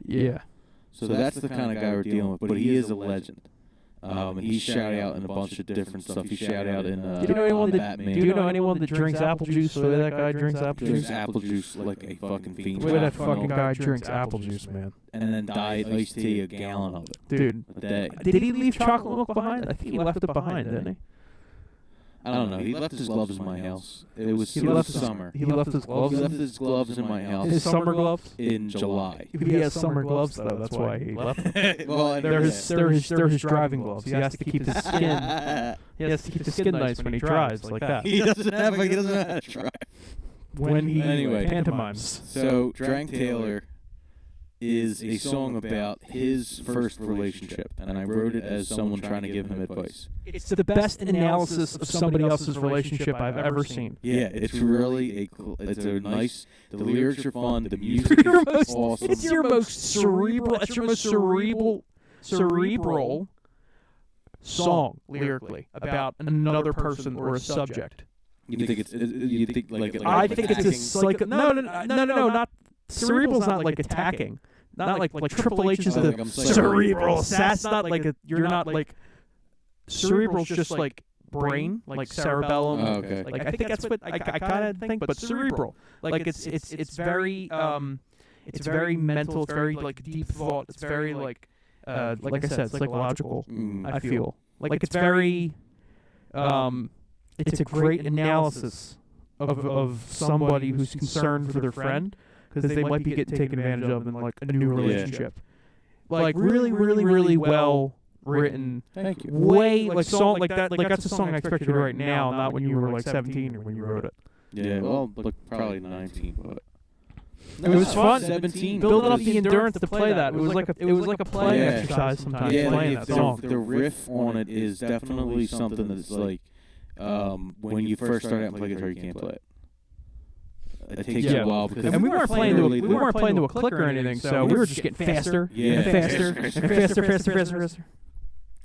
Yeah. So that's the kind of guy we're dealing with. But he is a legend. He's shouted out in a bunch of different stuff. He's shouted out in Batman. Do you know anyone that drinks apple juice? The way that guy drinks apple Drinks juice? apple juice like a fucking fiend. The way that fucking guy drinks apple juice, man. And then diet iced tea, a gallon of it. Dude. A day. Did he leave chocolate milk behind? I think he left it behind, didn't he? I don't know. He left his gloves in my house. It was summer. He left his gloves. He left his gloves in my house. His summer gloves. In July. He has summer gloves though. That's why he left them. Well, they're his driving gloves. He has to keep his skin. He has to keep the skin nice when he drives like that. He doesn't know how to drive. When he anyway, pantomimes. So Drank Taylor is a song about his first relationship, and I wrote it as someone trying to give him advice. It's the best analysis of somebody else's relationship I've ever seen. Yeah, it's really it's a nice. The lyrics are fun. The music is awesome. It's your most cerebral. It's your most cerebral song lyrically about another person or a subject. You think it's? You think like? I think it's a psycho. No, not cerebral's not like attacking. Not like Triple H is the cerebral assassin. Not like you're not like cerebral's just like brain, like cerebellum. Oh, okay. Like I think that's what I kind of think, but cerebral. Like it's very mental. It's very like deep thought. It's very like I said, psychological. I feel like it's very it's a great analysis of somebody who's concerned for their friend. Because they might be getting taken advantage of in like a new relationship, like really, really, really well written. Thank you. Way like song like that. Like that's a song I expected you to write now, not when you were like 17 or when you wrote it. Yeah, well, probably 19, but it was fun. 17. Building up the endurance to play that. It was like a playing exercise sometimes. Yeah, playing that song. The riff on it is definitely something that's like when you first start out and play guitar, you can't play it. It takes a while because and we weren't playing to a click or anything, so we were just getting faster and faster.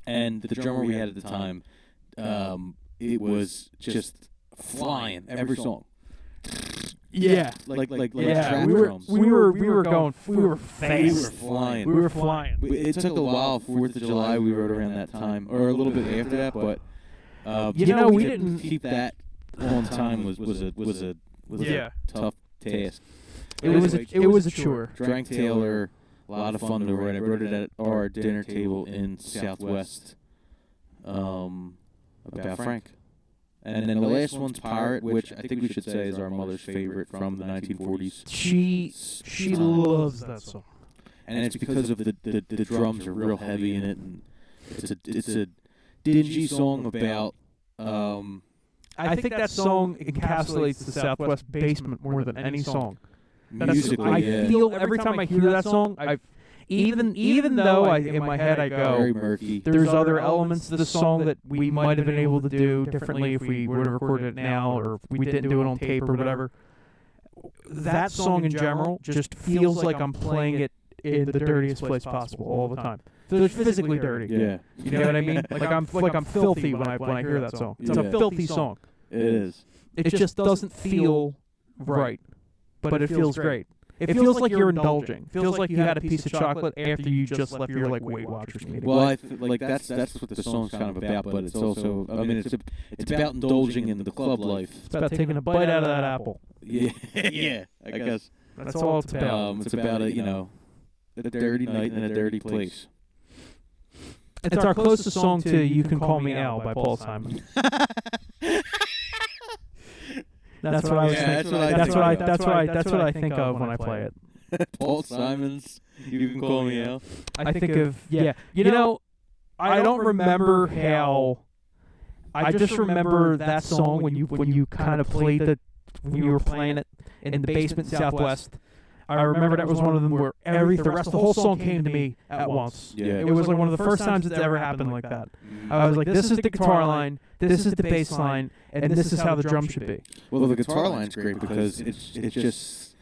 And the drummer we had at the time, it was just flying every song. Yeah, like yeah. trap We drums. were fast. Flying. We were flying. It took a while. 4th of July we wrote around that time, or a little bit after that, but we didn't keep that on time. Was a tough task. It was a chore. Drank Taylor, a lot of fun to write. I wrote it at our dinner table in Southwest about Frank. And then the last one's Pirate, which I think we should say is our mother's favorite from the 1940s. She loves that song. And it's because of the drums are real heavy in it, and it's a dingy song about I think that song encapsulates the Southwest basement more than any song. Musically, I feel every time I hear that song, even though in my head I go, very murky. There's other elements to the song that we might have been able to do differently if we would have recorded it now, or if we didn't do it on tape or whatever. That song in general just feels like I'm playing it in the dirtiest place possible all the time. Feels physically dirty. Yeah. You know what I mean? Like I'm filthy when I hear that song. It's a filthy song. It is. It just doesn't feel right, but it feels great. It feels like you're indulging. It feels like you had a piece of chocolate after you just left your like Weight Watchers meeting. Well, like that's what the song's kind of about, but it's also, I mean, it's about indulging in the club life. It's about taking a bite out of that apple. Yeah, yeah. I guess that's all it's about. It's about a dirty night in a dirty place. It's our closest song to "You Can Call Me Al" by Paul Simon. That's what I was thinking. That's what I think of when I play it. Paul Simon's "You Can Call Me Al." I think of You know, I don't remember how. I just remember that song when you kind of played when you were playing it in the basement in Southwest. I remember that was one of them where the whole song came to me at once. Yeah. It was like one of the first times it's ever happened like that. I was like, this is the guitar line, this is the bass line, and this is how the drum should be. Well, the guitar line's great because it's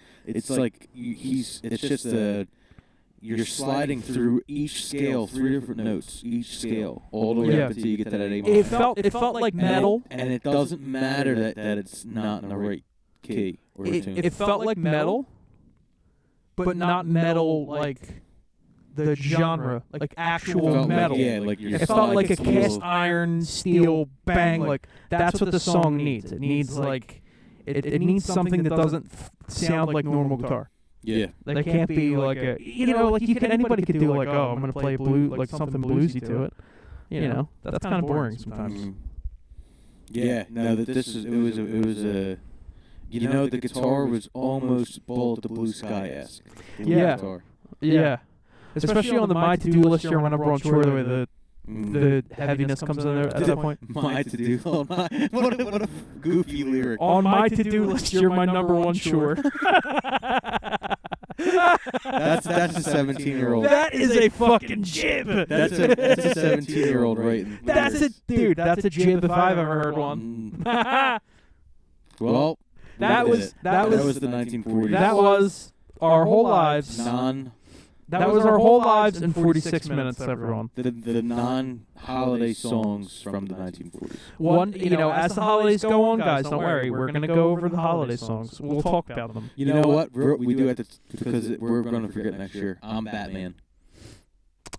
you're sliding through each scale, 3 different notes, each scale, all the way up until you get to that A minor. It felt like metal. And it doesn't matter that it's not in the right key or tune. It felt like metal, but not metal like the genre, like actual metal. It felt like a cast iron steel bang. Like that's what the song needs. It needs like it needs something that doesn't sound like normal guitar. Yeah. They can't be like a like anybody could do like, oh, I'm gonna play blue, like something bluesy to it. You know, that's kind of boring sometimes. Yeah. No, it was a. The guitar was almost Bullet the Blue Sky-esque. Yeah. Especially on the My To-Do list here whenever on tour, the way the heaviness comes in there at that point. My To-Do. What a goofy lyric. On my To-Do list, you're my number one chore. That's a 17-year-old. That is a fucking jib. That's a 17-year-old writing. That's a jib if I've ever heard one. Well, that was the 1940s. That was our whole lives. That was our whole lives in 46 minutes, everyone. The non-holiday songs from the 1940s. As the holidays go on, guys, don't worry. We're going to go over the holiday songs. We'll talk about them. You know what? We do have to, because we're going to forget next year. I'm Batman.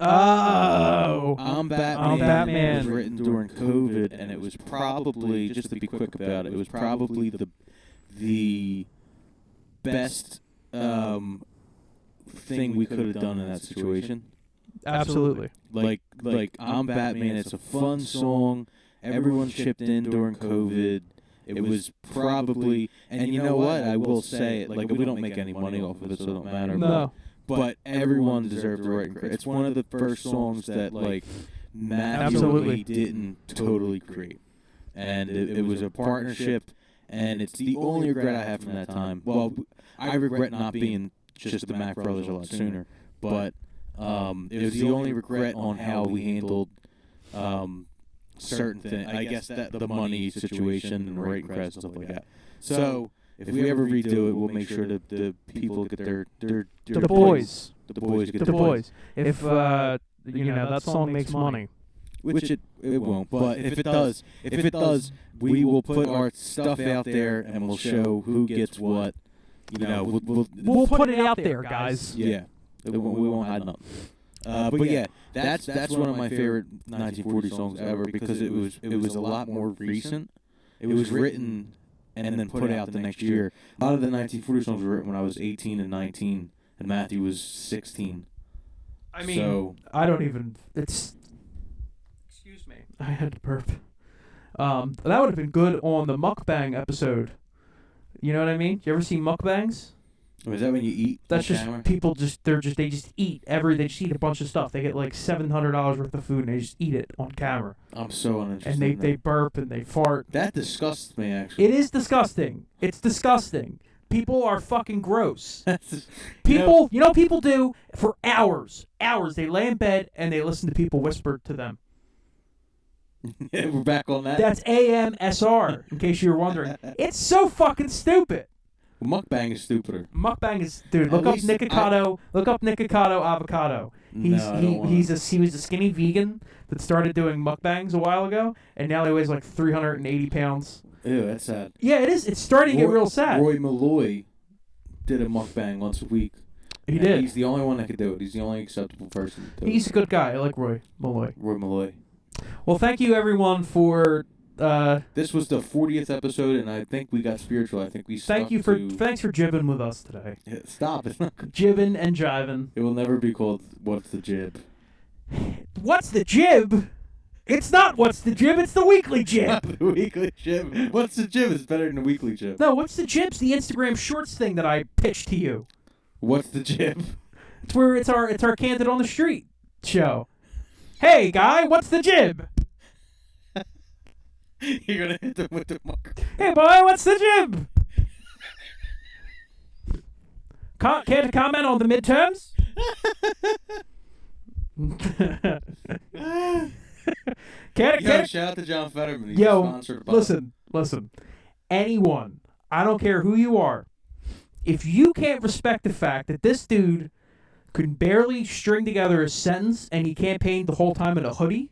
Oh. I'm Batman was written during COVID, and it was probably, just to be quick about it, it was probably the best thing we could have done in that situation. Absolutely. Like I'm Batman. It's a fun song. Everyone chipped in during COVID. It was probably, and you know what? I will say it. Like, we don't make any money off of it, so it don't matter. No. But everyone deserved the writing credit. It's one of the first songs that Matthew didn't totally create, and it was a partnership. And it's the only regret I have from that time. Well, I regret not being just the Mack brothers a lot sooner, but it was the only regret on how we handled certain things. I guess that the money situation and writing credits and stuff like that. So if we ever redo it, we'll make sure that the people get their the boys get the boys. If that song makes money. Which it won't, but if it does, we will put our stuff out there and we'll show who gets what. We'll put it out there, guys. Yeah, we won't hide nothing. But yeah, that's one of my favorite 1940 songs ever because it was a lot more recent. It was written and then put out the next year. A lot of the 1940 songs were written when I was 18 and 19, and Matthew was 16. I mean, I don't even. It's. Excuse me. I had to burp. That would have been good on the mukbang episode. You know what I mean? You ever see mukbangs? Is that when you eat? That's just camera? People they just eat they just eat a bunch of stuff. They get like $700 worth of food and they just eat it on camera. I'm so uninterested. And they burp and they fart. That disgusts me, actually. It is disgusting. It's disgusting. People are fucking gross. People, you know what people do for hours? They lay in bed and they listen to people whisper to them. We're back on that. That's AMSR, in case you were wondering. It's so fucking stupid. Mukbang is stupider. Mukbang is, dude. Look up Nikocado. Look up Nikocado Avocado. He was a skinny vegan that started doing mukbangs a while ago, and now he weighs like 380 pounds. Ew, that's sad. Yeah, it is. It's starting to get real sad. Roy Malloy did a mukbang once a week. He And did. He's the only one that could do it. He's the only acceptable person to do He's it. a good guy. I like Roy Malloy. Roy Malloy. Well, thank you everyone for. This was the 40th episode, and I think we got spiritual. I think we Thanks stuck for to... jibbing with us today. Yeah, stop. It's not good. Jibbing and jiving. It will never be called What's the Jib. What's the jib? It's not what's the jib. It's the weekly jib. The weekly jib. What's the jib? It's better than the weekly jib. No, what's the jib's the Instagram Shorts thing that I pitched to you. What's the jib? It's where it's our Candid on the Street show. Hey guy, what's the jib? You're gonna hit them with the marker. Hey boy, what's the jib? Care to comment on the midterms? Yo, shout out to John Fetterman. He's Yo, sponsored by... listen. Anyone, I don't care who you are, if you can't respect the fact that this dude could barely string together a sentence and he campaigned the whole time in a hoodie,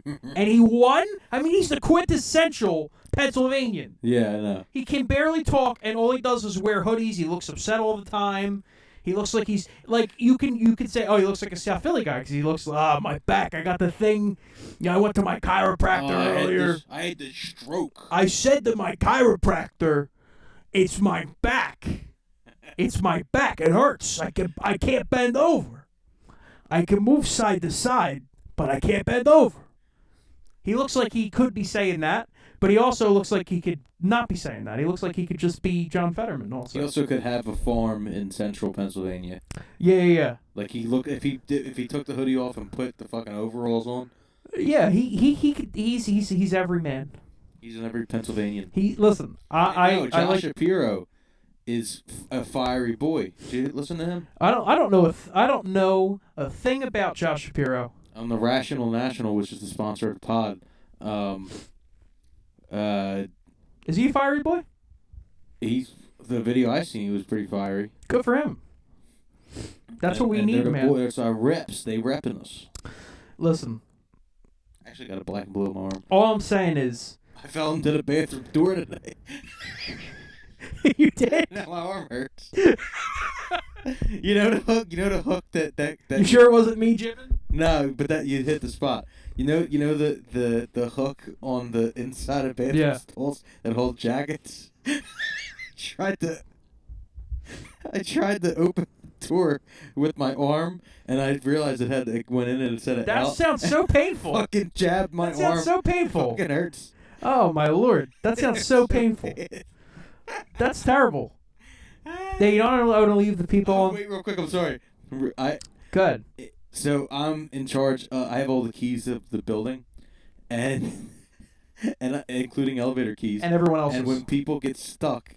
and he won? I mean, he's the quintessential Pennsylvanian. Yeah, I know. He can barely talk, and all he does is wear hoodies. He looks upset all the time. He looks like he's like you can say, oh, he looks like a South Philly guy because he looks my back. I got the thing. I went to my chiropractor earlier. I had the stroke. I said to my chiropractor, "It's my back. It's my back. It hurts. I can't bend over. I can move side to side, but I can't bend over." He looks like he could be saying that, but he also looks like he could not be saying that. He looks like he could just be John Fetterman also. He also could have a farm in central Pennsylvania. Yeah. Like if he took the hoodie off and put the fucking overalls on. Yeah, he's every man. He's in every Pennsylvanian. Listen, I Josh like Shapiro is a fiery boy. Did you listen to him? I don't know a thing about Josh Shapiro. On the Rational National, which is the sponsor of the pod. Is he a fiery boy? The video I seen, he was pretty fiery. Good for him. That's what we and need, they're the man. It's our reps. They repping us. Listen, I actually got a black and blue on my arm. all I'm saying is I fell into the bathroom door today. you did. Now my arm hurts. You know the hook. You know the hook that. You sure it wasn't me, Jibbin? No, but that you hit the spot. You know the hook on the inside of bathroom stalls that hold jackets. I tried to open the door with my arm, and I realized it went in and it said it That out. sounds so painful. Fucking jabbed my That arm. sounds so painful. Fucking hurts. Oh my lord, that sounds so painful. That's terrible. Yeah, you don't want to leave the people. Oh, wait, real quick. I'm sorry. Good. So I'm in charge. I have all the keys of the building, and including elevator keys. And everyone else. And when people get stuck,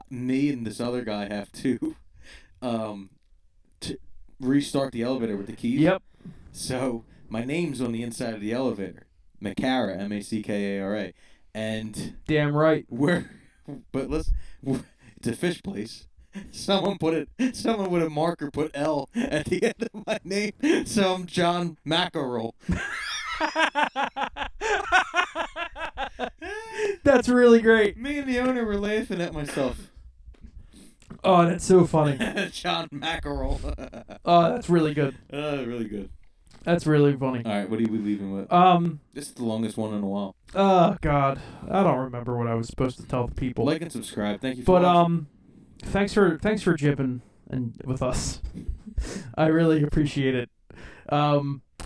me and this other guy have to restart the elevator with the keys. Yep. So my name's on the inside of the elevator, Mackara, Mackara, and damn right. But listen, it's a fish place. Someone with a marker put L at the end of my name, so I'm John Mackerel. That's really great. Me and the owner were laughing at myself. Oh, that's so funny. John Mackerel. Oh, that's really good. Really good. That's really funny. All right, what are we leaving with? This is the longest one in a while. Oh God, I don't remember what I was supposed to tell the people. Like and subscribe. Thank you for watching. Thanks for jibbing and with us. I really appreciate it.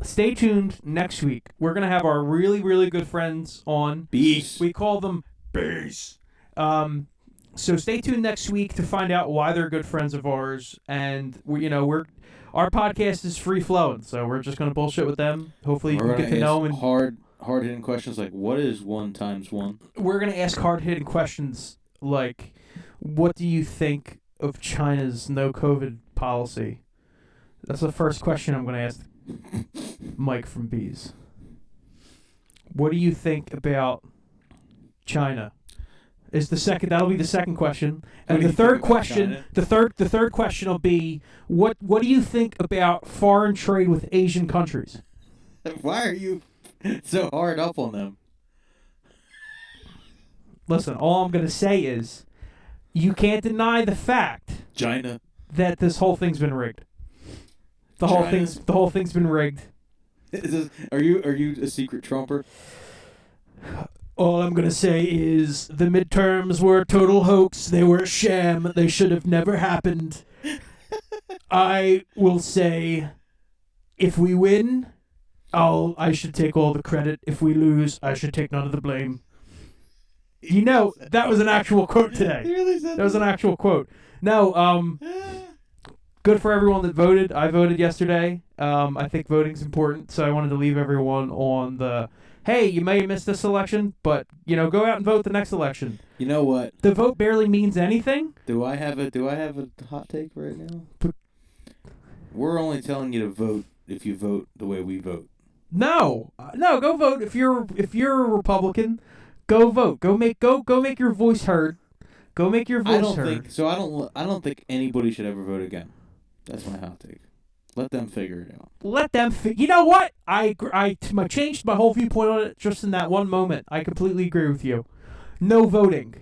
Stay tuned next week. We're gonna have our really, really good friends on. Bees. We call them bees. So stay tuned next week to find out why they're good friends of ours. And our podcast is free flowing, so we're just gonna bullshit with them. Hopefully you can get to know them. Hard hitting questions like, what is 1 times 1? We're gonna ask hard hitting questions like, what do you think of China's no COVID policy? That's the first question I'm gonna ask Mike from Bees. What do you think about China? Is the second? That'll be the second question. And the third question, the third question will be, what do you think about foreign trade with Asian countries? Why are you so hard up on them? Listen, all I'm gonna say is, you can't deny the fact China. that this whole thing's been rigged. The whole thing's been rigged. Are you a secret Trumper? All I'm gonna say is the midterms were a total hoax. They were a sham. They should have never happened. I will say, if we win, I should take all the credit. If we lose, I should take none of the blame. You know, that was an actual quote today. He really said that was an actual quote. No, good for everyone that voted. I voted yesterday. I think voting's important, so I wanted to leave everyone on the, hey, you may have missed this election, but, go out and vote the next election. You know what? The vote barely means anything. Do I have a hot take right now? We're only telling you to vote if you vote the way we vote. No, go vote. If you're a Republican, go vote. Go make your voice heard. Go make your voice heard. I don't think anybody should ever vote again. That's my hot take. Let them figure it out. You know what? I changed my whole viewpoint on it just in that one moment. I completely agree with you. No voting.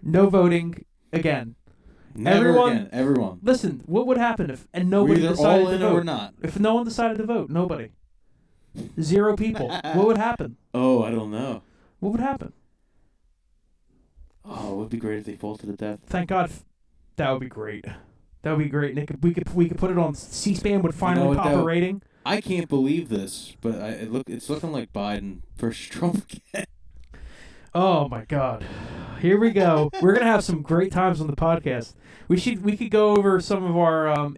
No voting again. Never again. Everyone. Listen, what would happen if nobody We're either decided all in to vote? or not. If no one decided to vote, nobody. 0 people. What would happen? Oh, I don't know. What would happen? Oh, it would be great if they fall to the death. Thank God. That would be great. That would be great. And we could put it on C-SPAN would finally pop a rating. I can't believe this, but it's looking like Biden versus Trump again. Oh my God. Here we go. We're gonna have some great times on the podcast. We could go over some of our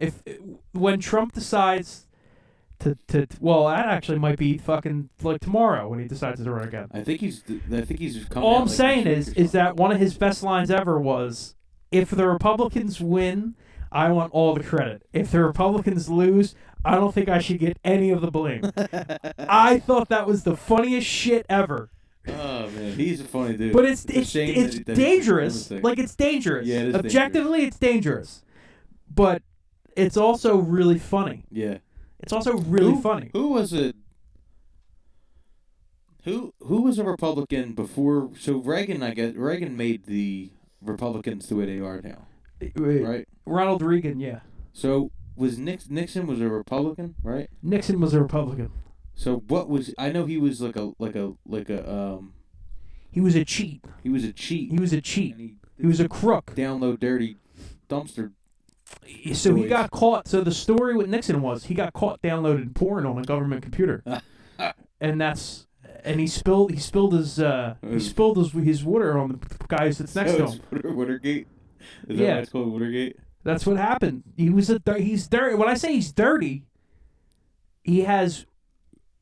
when Trump decides to well, that actually might be fucking like tomorrow when he decides to run again. I think he's coming. All I'm saying is that one of his best lines ever was, if the Republicans win, I want all the credit. If the Republicans lose, I don't think I should get any of the blame. I thought that was the funniest shit ever. Oh man, he's a funny dude. But it's dangerous. Like, it's dangerous. Yeah, it is Objectively, dangerous. It's dangerous. But it's also really funny. Yeah. It's also really funny. Who was it? Who was a Republican before? So Reagan, I guess Reagan made the Republicans the way they are now, right? Ronald Reagan, yeah. So was Nixon was a Republican, right? Nixon was a Republican. So what was? I know he was like a He was a cheat. He was a cheat. He was a cheat. He was a crook. Download dirty dumpster. So he got caught. So the story with Nixon was he got caught downloading porn on a government computer, and he spilled his water on the guy who sits next to him. Watergate. Is that why it's called Watergate? That's what happened. He's dirty. When I say he's dirty, he has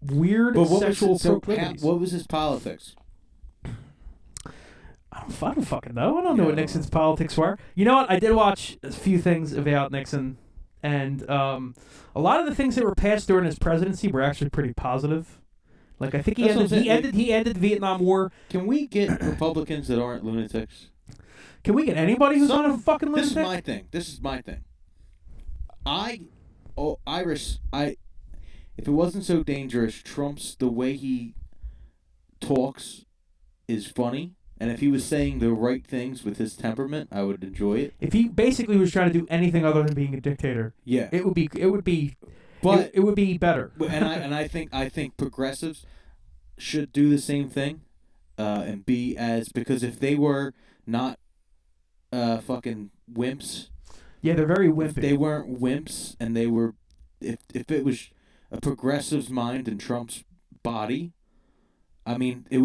weird sexual proclivities. What was his politics? I don't fucking know. I don't know what Nixon's politics were. You know what? I did watch a few things about Nixon, and a lot of the things that were passed during his presidency were actually pretty positive. Like, I think he ended the Vietnam War. Can we get Republicans that aren't lunatics? Can we get anybody who's not a fucking lunatic? This is my thing. If it wasn't so dangerous, Trump's the way he talks is funny. And if he was saying the right things with his temperament, I would enjoy it. If he basically was trying to do anything other than being a dictator, it would be better. And I think progressives should do the same thing, and be because if they were not fucking wimps, they're very wimpy. If they weren't wimps, and they were, if it was a progressive's mind in Trump's body, I mean, I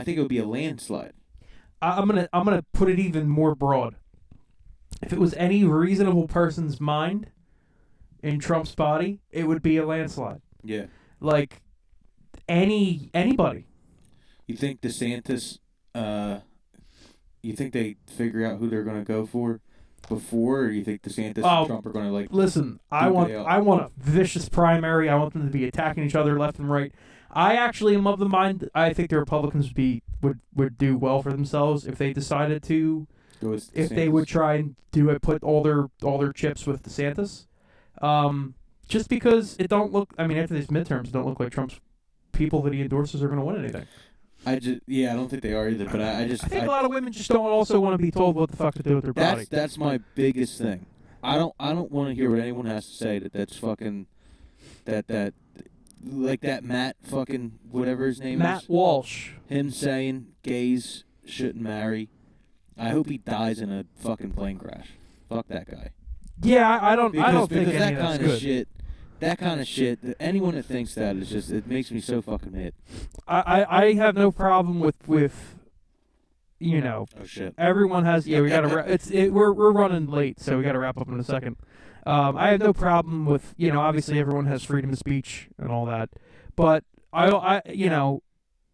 think it would be a landslide. I'm gonna put it even more broad. If it was any reasonable person's mind in Trump's body, it would be a landslide. Yeah. Like anybody. You think DeSantis? You think they figure out who they're gonna go for before, or you think DeSantis and Trump are gonna Listen, I want a vicious primary. I want them to be attacking each other left and right. I actually am of the mind. I think the Republicans would do well for themselves if they decided to. If they would try and put all their chips with DeSantis, just because it don't look. I mean, after these midterms, it don't look like Trump's people that he endorses are going to win anything. I don't think they are either. But I think a lot of women just don't also want to be told what the fuck to do with their body. That's my biggest thing. I don't want to hear what anyone has to say that's fucking that like that Matt fucking whatever his name is. Matt Walsh. Him saying gays shouldn't marry. I hope he dies in a fucking plane crash. Fuck that guy. Yeah, I don't think because any that of that's kind of good. shit. That kind of shit. Anyone that thinks that is just it makes me so fucking mad. I have no problem with you know. Oh shit. Everyone has. Yeah, we gotta. We're running late, so we gotta wrap up in a second. I have no problem with obviously everyone has freedom of speech and all that, but I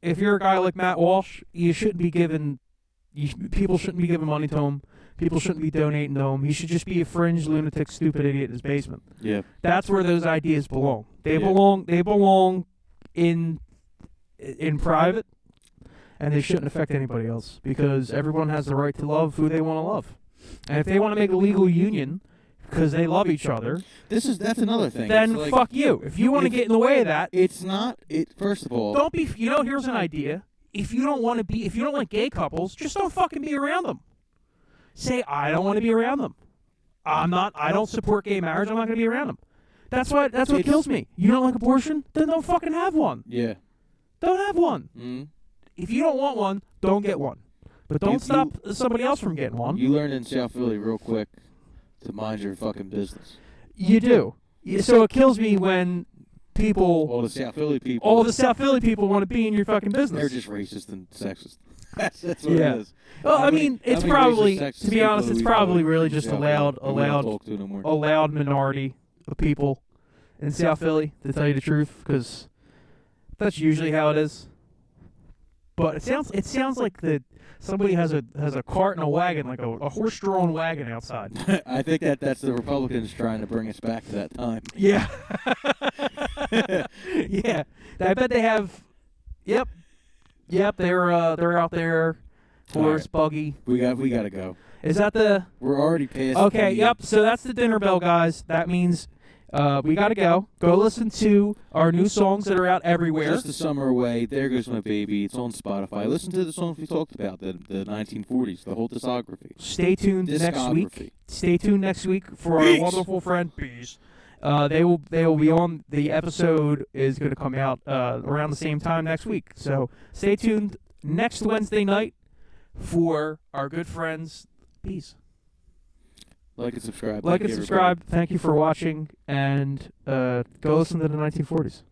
if you're a guy like Matt Walsh, you shouldn't be given. People shouldn't be giving money to him. People shouldn't be donating to him. He should just be a fringe, lunatic, stupid idiot in his basement. Yeah. That's where those ideas belong. They belong in private, and they shouldn't affect anybody else because everyone has the right to love who they want to love. And if they want to make a legal union because they love each other, that's another thing. Then fuck you. If you want to get in the way of that, it's not. First of all, don't be. Here's an idea. If you don't like gay couples, just don't fucking be around them. Say, I don't want to be around them. I don't support gay marriage. I'm not going to be around them. That's what kills me. You don't like abortion? Then don't fucking have one. Yeah. Don't have one. Mm-hmm. If you don't want one, don't get one. But don't stop somebody else from getting one. You learned in South Philly real quick to mind your fucking business. You do. So it kills me when all the South Philly people want to be in your fucking business. They're just racist and sexist. That's what it is. Well, it's probably, to be honest, it's probably really just a loud minority of people in South Philly, to tell you the truth, because that's usually how it is. But it sounds like somebody has a cart and a wagon, like a horse-drawn wagon outside. I think that's the Republicans trying to bring us back to that time. Yeah. Yeah. I bet they have. Yep. They're out there. Horse, buggy. We gotta go. Is that the? We're already past. Okay. Yep. So that's the dinner bell, guys. That means we gotta go. Go listen to our new songs that are out everywhere. Just a Summer Away. There Goes My Baby. It's on Spotify. Listen to the songs we talked about. The 1940s. The whole discography. Stay tuned next week. Stay tuned next week for our wonderful friend Bees. They will be on. The episode is going to come out around the same time next week. So stay tuned next Wednesday night for our good friends Bees. Like and subscribe. Like and subscribe. Thank you for watching, and go listen to the 1940s.